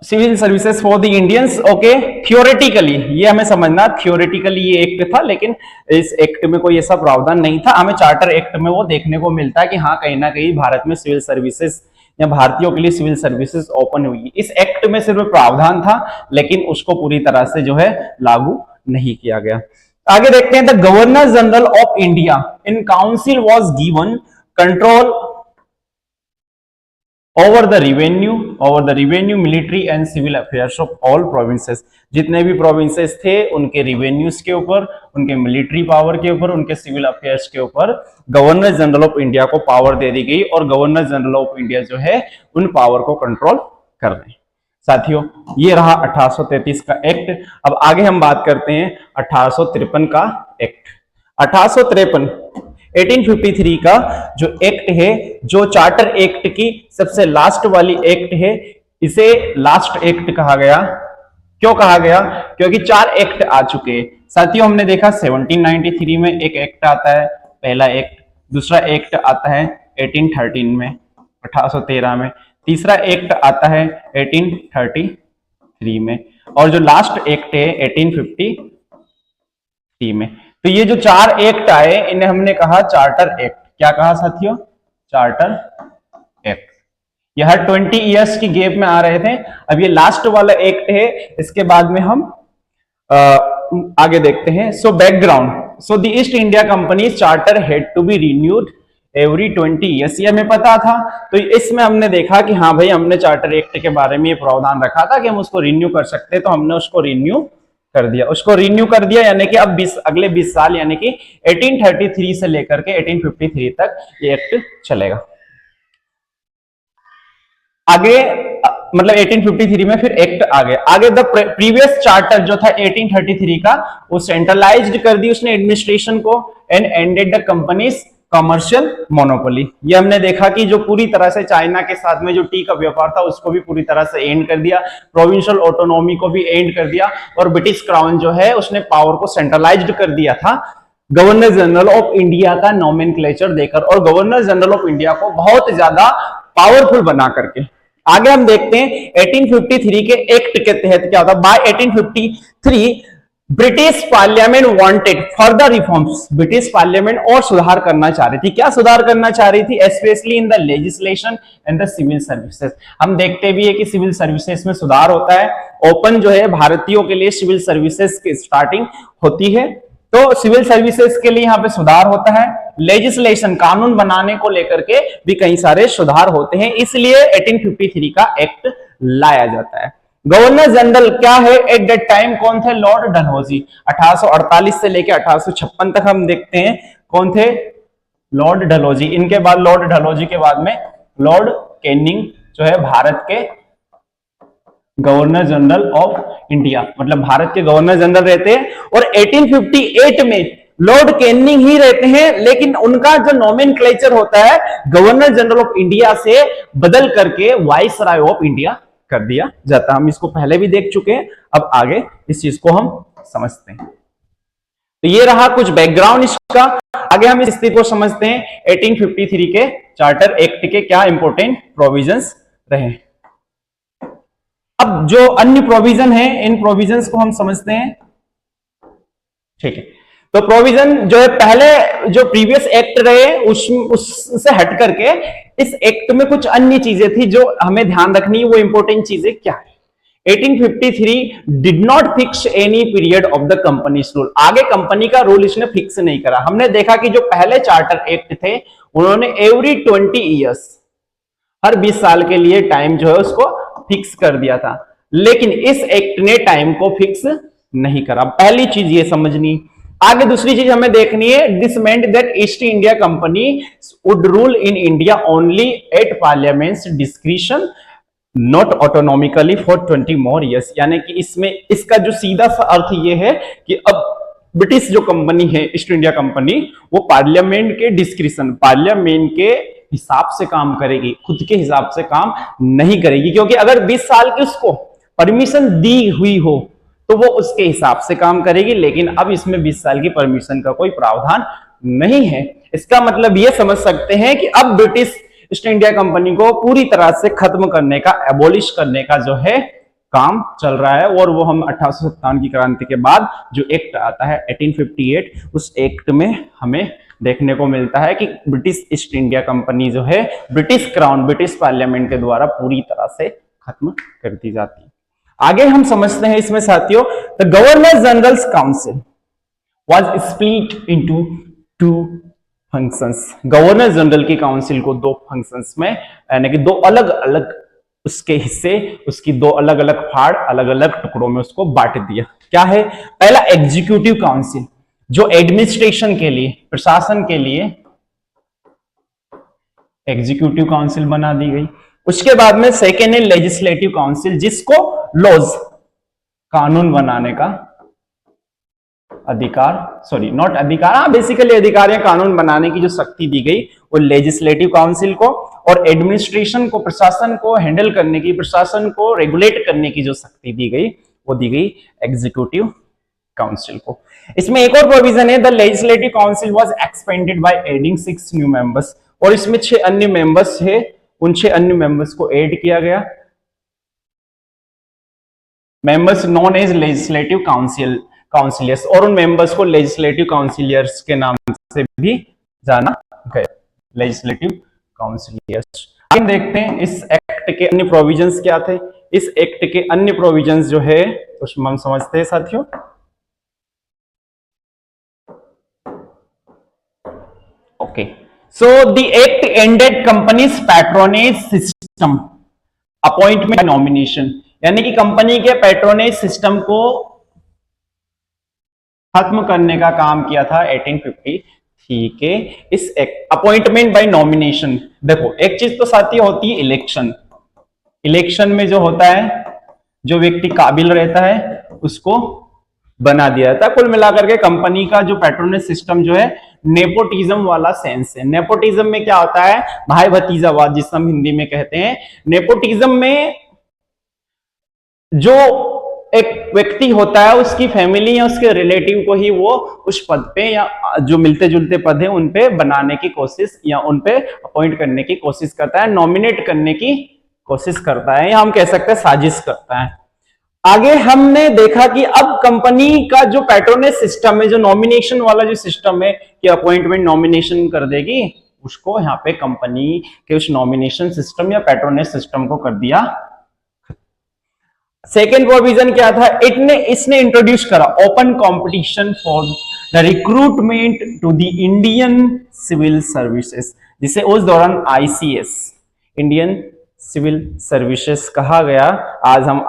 [SPEAKER 1] civil services for the Indians. Okay, theoretically ये हमें समझना, थियोरेटिकली ये एक्ट था लेकिन इस एक्ट में कोई ऐसा प्रावधान नहीं था। हमें चार्टर एक्ट में वो देखने को मिलता है कि हाँ कहीं ना कहीं भारत में सिविल सर्विसेज या भारतीयों के लिए सिविल सर्विसेज ओपन हुई। इस एक्ट में सिर्फ प्रावधान था लेकिन उसको पूरी तरह से जो है लागू नहीं किया गया। आगे देखते हैं, the governor general of India in council was given control over the revenue military and civil affairs of all provinces. जितने भी प्रोविंसेस थे उनके रिवेन्यूज के ऊपर, उनके मिलिट्री पावर के ऊपर, उनके सिविल अफेयर्स के ऊपर गवर्नर जनरल ऑफ इंडिया को पावर दे दी गई, और गवर्नर जनरल ऑफ इंडिया जो है उन पावर को कंट्रोल कर रहे हैं। साथियों ये रहा 1833 का एक्ट। अब आगे हम बात करते हैं 1853 का एक्ट। 1853 का जो एक्ट है, जो चार्टर एक्ट की सबसे लास्ट वाली एक्ट है, इसे लास्ट एक्ट कहा गया। क्यों कहा गया? क्योंकि 4 एक्ट आ चुके हैं साथियों। हमने देखा 1793 में एक एक्ट आता है, पहला एक्ट। दूसरा एक्ट आता है 1813 में, 1813 में। तीसरा एक्ट आता है 1833 में, और जो लास्ट एक्ट है 1853 में। तो ये जो 4 एक्ट आए इन्हें हमने कहा चार्टर एक्ट। क्या कहा साथियों? Charter act. ये हर 20 ईयर्स की गैप में आ रहे थे। अब ये लास्ट वाला एक्ट है, इसके बाद में हम आगे देखते हैं। So background, so the East India company charter had to be renewed every 20 years, ये हमें पता था। तो इसमें हमने देखा कि हाँ भाई, हमने चार्टर एक्ट के बारे में ये प्रावधान रखा था कि हम उसको रिन्यू कर सकते हैं, तो हमने उसको रिन्यू कर दिया, यानी कि अब अगले 20 साल यानी कि 1833 से लेकर के 1853 तक ये एक्ट चलेगा। आगे मतलब 1853 में फिर एक्ट आगे द प्रीवियस चार्टर जो था 1833 का, वो सेंट्रलाइज्ड कर दी उसने एडमिनिस्ट्रेशन को, and ended the companies commercial monopoly. ये हमने देखा कि जो पूरी तरह से चाइना के साथ में जो टी का व्यापार था उसको भी पूरी तरह से एंड कर दिया, प्रोविंशियल ऑटोनॉमी को भी एंड कर दिया, और ब्रिटिश क्राउन जो है उसने पावर को सेंट्रलाइज्ड कर दिया था गवर्नर जनरल ऑफ इंडिया का नोमेनक्लेचर देकर, और गवर्नर जनरल ऑफ इंडिया को बहुत ज्यादा पावरफुल बना करके। आगे हम देखते हैं 1853 के एक्ट के तहत क्या होता है। By 1853 British parliament wanted further reforms, British parliament और सुधार करना चाह रही थी। क्या सुधार करना चाह रही थी? Specially in the legislation and the civil services. हम देखते भी है कि सिविल सर्विसेज में सुधार होता है, ओपन जो है भारतीयों के लिए सिविल सर्विसेज की स्टार्टिंग होती है, तो सिविल सर्विसेज के लिए यहाँ पे सुधार होता है। लेजिस्लेशन, कानून बनाने को लेकर के भी कई सारे सुधार होते हैं, इसलिए 1853 का एक्ट लाया जाता है। गवर्नर जनरल क्या है एट दैट टाइम? कौन थे? लॉर्ड डलहौजी। 1848 से लेकर 1856 तक हम देखते हैं कौन थे? लॉर्ड डलहौजी। इनके बाद लॉर्ड डलहौजी के बाद में लॉर्ड कैनिंग जो है भारत के गवर्नर जनरल ऑफ इंडिया, मतलब भारत के गवर्नर जनरल रहते हैं। और 1858 में लॉर्ड कैनिंग ही रहते हैं, लेकिन उनका जो नोमेनक्लेचर होता है गवर्नर जनरल ऑफ इंडिया से बदल करके वाइसराय ऑफ इंडिया कर दिया जाता है। हम इसको पहले भी देख चुके हैं, अब आगे इस चीज को हम समझते हैं। तो ये रहा कुछ बैकग्राउंड इसका। आगे हम इस स्थिति को समझते हैं 1853 के चार्टर एक्ट के क्या इंपॉर्टेंट प्रोविजंस रहे। अब जो अन्य प्रोविजन है, इन प्रोविजंस को हम समझते हैं। ठीक है, तो प्रोविजन जो है पहले जो प्रीवियस एक्ट रहे उससे हट करके इस एक्ट में कुछ अन्य चीजें थी जो हमें ध्यान रखनी है। वो इंपॉर्टेंट चीजें क्या है? 1853 did not fix any period of the companies rule. आगे कंपनी का रूल इसने फिक्स नहीं करा। हमने देखा कि जो पहले चार्टर एक्ट थे उन्होंने एवरी 20 ईयर्स, हर 20 साल के लिए टाइम जो है उसको फिक्स कर दिया था, लेकिन इस एक्ट ने टाइम को फिक्स नहीं करा। पहली चीज ये समझनी। आगे दूसरी चीज हमें देखनी है, this meant that East India company would rule in India only at parliament's discretion, not autonomically for 20 more years. यानी कि इसमें इसका जो सीधा सा अर्थ ये है कि अब ब्रिटिश जो कंपनी है ईस्ट इंडिया कंपनी, वो पार्लियामेंट के डिस्क्रिशन, पार्लियामेंट के हिसाब से काम करेगी, खुद के हिसाब से काम नहीं करेगी। क्योंकि अगर 20 साल की उसको परमिशन दी हुई हो तो वो उसके हिसाब से काम करेगी, लेकिन अब इसमें 20 साल की परमिशन का कोई प्रावधान नहीं है। इसका मतलब ये समझ सकते हैं कि अब ब्रिटिश ईस्ट इंडिया कंपनी को पूरी तरह से खत्म करने का, एबोलिश करने का जो है काम चल रहा है। और वो हम 1857 की क्रांति के बाद जो एक्ट आता है 1858, उस एक्ट में हमें देखने को मिलता है कि ब्रिटिश ईस्ट इंडिया कंपनी जो है ब्रिटिश क्राउन, ब्रिटिश पार्लियामेंट के द्वारा पूरी तरह से खत्म कर दी जाती है। आगे हम समझते हैं इसमें साथियों, the governor general's council was split into 2 functions. Governor general की काउंसिल को 2 फंक्शंस में, यानी कि 2 अलग अलग उसके हिस्से, उसकी 2 अलग अलग फाड़, अलग अलग टुकड़ों में उसको बांट दिया। क्या है? पहला एग्जीक्यूटिव काउंसिल, जो एडमिनिस्ट्रेशन के लिए, प्रशासन के लिए एग्जीक्यूटिव काउंसिल बना दी गई। उसके बाद में सेकेंड है लेजिस्लेटिव काउंसिल, जिसको लॉज, कानून बनाने का अधिकार, सॉरी नॉट अधिकार, हाँ बेसिकली अधिकार या कानून बनाने की जो शक्ति दी गई वो लेजिस्लेटिव काउंसिल को, और एडमिनिस्ट्रेशन को, प्रशासन को हैंडल करने की, प्रशासन को रेगुलेट करने की जो शक्ति दी गई वो दी गई एग्जीक्यूटिव काउंसिल को। इसमें एक और प्रोविजन है, the legislative council was expanded by adding 6 new members, और इसमें 6 अन्य मेंबर्स है, उन 6 अन्य मेंबर्स को ऐड किया गया। Members known as legislative councillors, और उन मेंबर्स को लेजिस्लेटिव काउंसिलर्स के नाम से भी जाना गया, लेजिस्लेटिव काउंसिलर्स। हम देखते हैं इस एक्ट एक्ट के अन्य प्रोविजंस क्या थे, इस एक्ट के अन्य प्रोविजंस जो है उसमें हम समझते हैं साथियों। Okay, so the act ended companies patronage system appointment nomination, यानी कि कंपनी के पैट्रोनेज सिस्टम को खत्म करने का काम किया था 1850, ठीक है। इस अपॉइंटमेंट बाय नॉमिनेशन, देखो एक चीज तो साथी होती है इलेक्शन, इलेक्शन में जो होता है जो व्यक्ति काबिल रहता है उसको बना दिया जाता है। कुल मिलाकर के कंपनी का जो पैट्रोनेज सिस्टम जो है नेपोटिज्म वाला सेंस है। नेपोटिज्म में क्या होता है, भाई भतीजावाद जिसे हम हिंदी में कहते हैं। नेपोटिज्म में जो एक व्यक्ति होता है उसकी फैमिली या उसके रिलेटिव को ही वो उस पद पे या जो मिलते जुलते पद है उन पे बनाने की कोशिश या उन पे अपॉइंट करने की कोशिश करता है, नॉमिनेट करने की कोशिश करता है, या हम कह सकते हैं साजिश करता है। आगे हमने देखा कि अब कंपनी का जो पैट्रोनेज सिस्टम है, जो नॉमिनेशन वाला जो सिस्टम है कि अपॉइंटमेंट नॉमिनेशन कर देगी, उसको यहाँ पे कंपनी के उस नॉमिनेशन सिस्टम या पैट्रोनेज सिस्टम को कर दिया। सेकेंड प्रोविजन क्या था, इसने इंट्रोड्यूस करा open competition for the recruitment to the Indian civil services, जिसे उस दौरान आईसीएस इंडियन सिविल सर्विसेज कहा गया। आज हम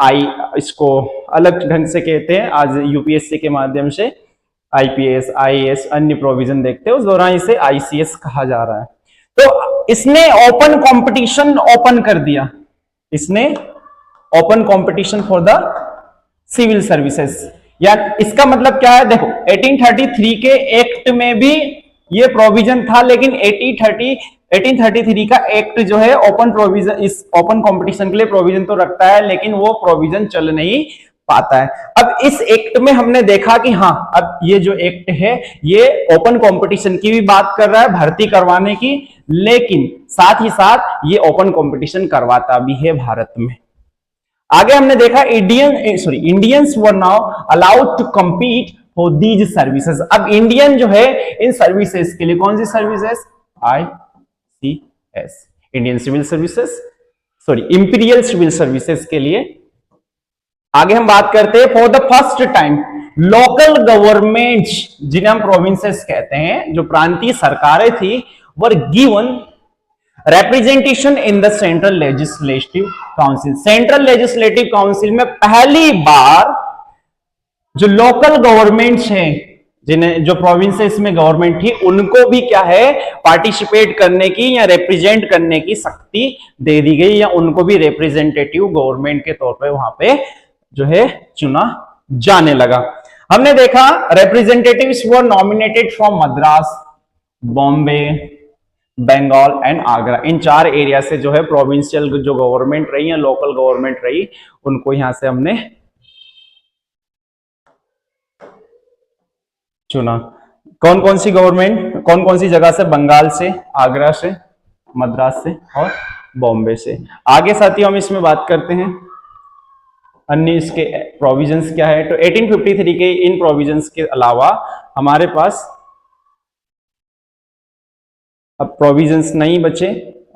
[SPEAKER 1] इसको अलग ढंग से कहते हैं, आज यूपीएससी के माध्यम से आईपीएस आईएएस अन्य प्रोविजन देखते हैं, उस दौरान इसे आईसीएस कहा जा रहा है। तो इसने ओपन कंपटीशन ओपन कर दिया, इसने open competition for the civil services. या इसका मतलब क्या है, देखो 1833 के एक्ट में भी ये प्रोविजन था, लेकिन 1833 का एक्ट जो है ओपन प्रोविजन, इस ओपन कंपटीशन के लिए प्रोविजन तो रखता है, लेकिन वो प्रोविजन चल नहीं पाता है। अब इस एक्ट में हमने देखा कि हाँ, अब ये जो एक्ट है ये ओपन कंपटीशन की भी बात कर रहा है, भर्ती करवाने की, लेकिन साथ ही साथ ये ओपन कंपटीशन करवाता भी है भारत में। आगे हमने देखा Indians were now allowed to compete for these services. अब इंडियन जो है इन सर्विसेज के लिए, कौन सी services, ICS Indian civil services, imperial civil services के लिए। आगे हम बात करते हैं for the first time local government, जिन्हें हम प्रोविंसेस कहते हैं, जो प्रांतीय सरकारें थी, were given representation in the central legislative council। Central legislative council में पहली बार जो लोकल गवर्नमेंट्स हैं, जिन्हें जो प्रोविंसेस में गवर्नमेंट थी, उनको भी क्या है पार्टिसिपेट करने की या रिप्रेजेंट करने की शक्ति दे दी गई, या उनको भी रिप्रेजेंटेटिव गवर्नमेंट के तौर पे वहां पे जो है चुना जाने लगा। हमने देखा representatives were nominated from Madras, Bombay, Bengal and Agra. इन 4 एरिया से जो है प्रोविंशियल जो गवर्नमेंट रही या लोकल गवर्नमेंट रही, उनको यहां से हमने चुना। कौन कौन सी गवर्नमेंट, कौन कौन सी जगह से, बंगाल से, आगरा से, मद्रास से और बॉम्बे से। आगे साथियों हम इसमें बात करते हैं अन्य इसके प्रोविजंस क्या है। तो 1853 के इन प्रोविजंस के अलावा हमारे पास अब प्रोविजंस नहीं बचे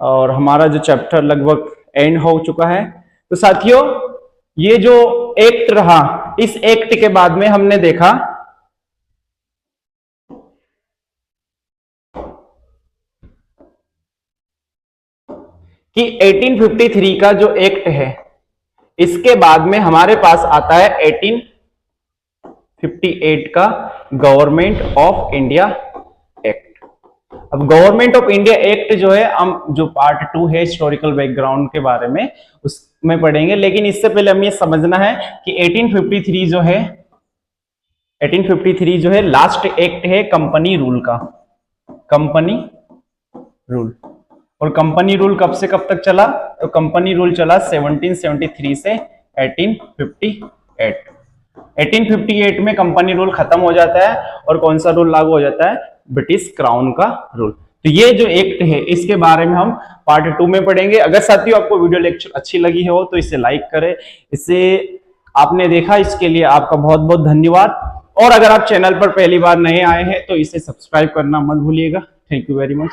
[SPEAKER 1] और हमारा जो चैप्टर लगभग एंड हो चुका है। तो साथियों ये जो एक्ट रहा, इस एक्ट के बाद में हमने देखा कि 1853 का जो एक्ट है, इसके बाद में हमारे पास आता है 1858 का गवर्नमेंट ऑफ इंडिया एक्ट। अब गवर्नमेंट ऑफ इंडिया एक्ट जो है, हम जो पार्ट 2 है हिस्टोरिकल बैकग्राउंड के बारे में उसमें पढ़ेंगे, लेकिन इससे पहले हमें समझना है कि 1853 जो है लास्ट एक्ट है कंपनी रूल का, कंपनी रूल। और कंपनी रूल कब से कब तक चला, तो कंपनी रूल चला 1773 से 1858। 1858 में कंपनी रूल खत्म हो जाता है और कौन सा रूल लागू हो जाता है, ब्रिटिश क्राउन का रूल। तो ये जो एक्ट है इसके बारे में हम पार्ट 2 में पढ़ेंगे। अगर साथियों आपको वीडियो लेक्चर अच्छी लगी हो तो इसे लाइक करें, इसे आपने देखा इसके लिए आपका बहुत बहुत धन्यवाद। और अगर आप चैनल पर पहली बार नए आए हैं तो इसे सब्सक्राइब करना मत भूलिएगा। Thank you very much.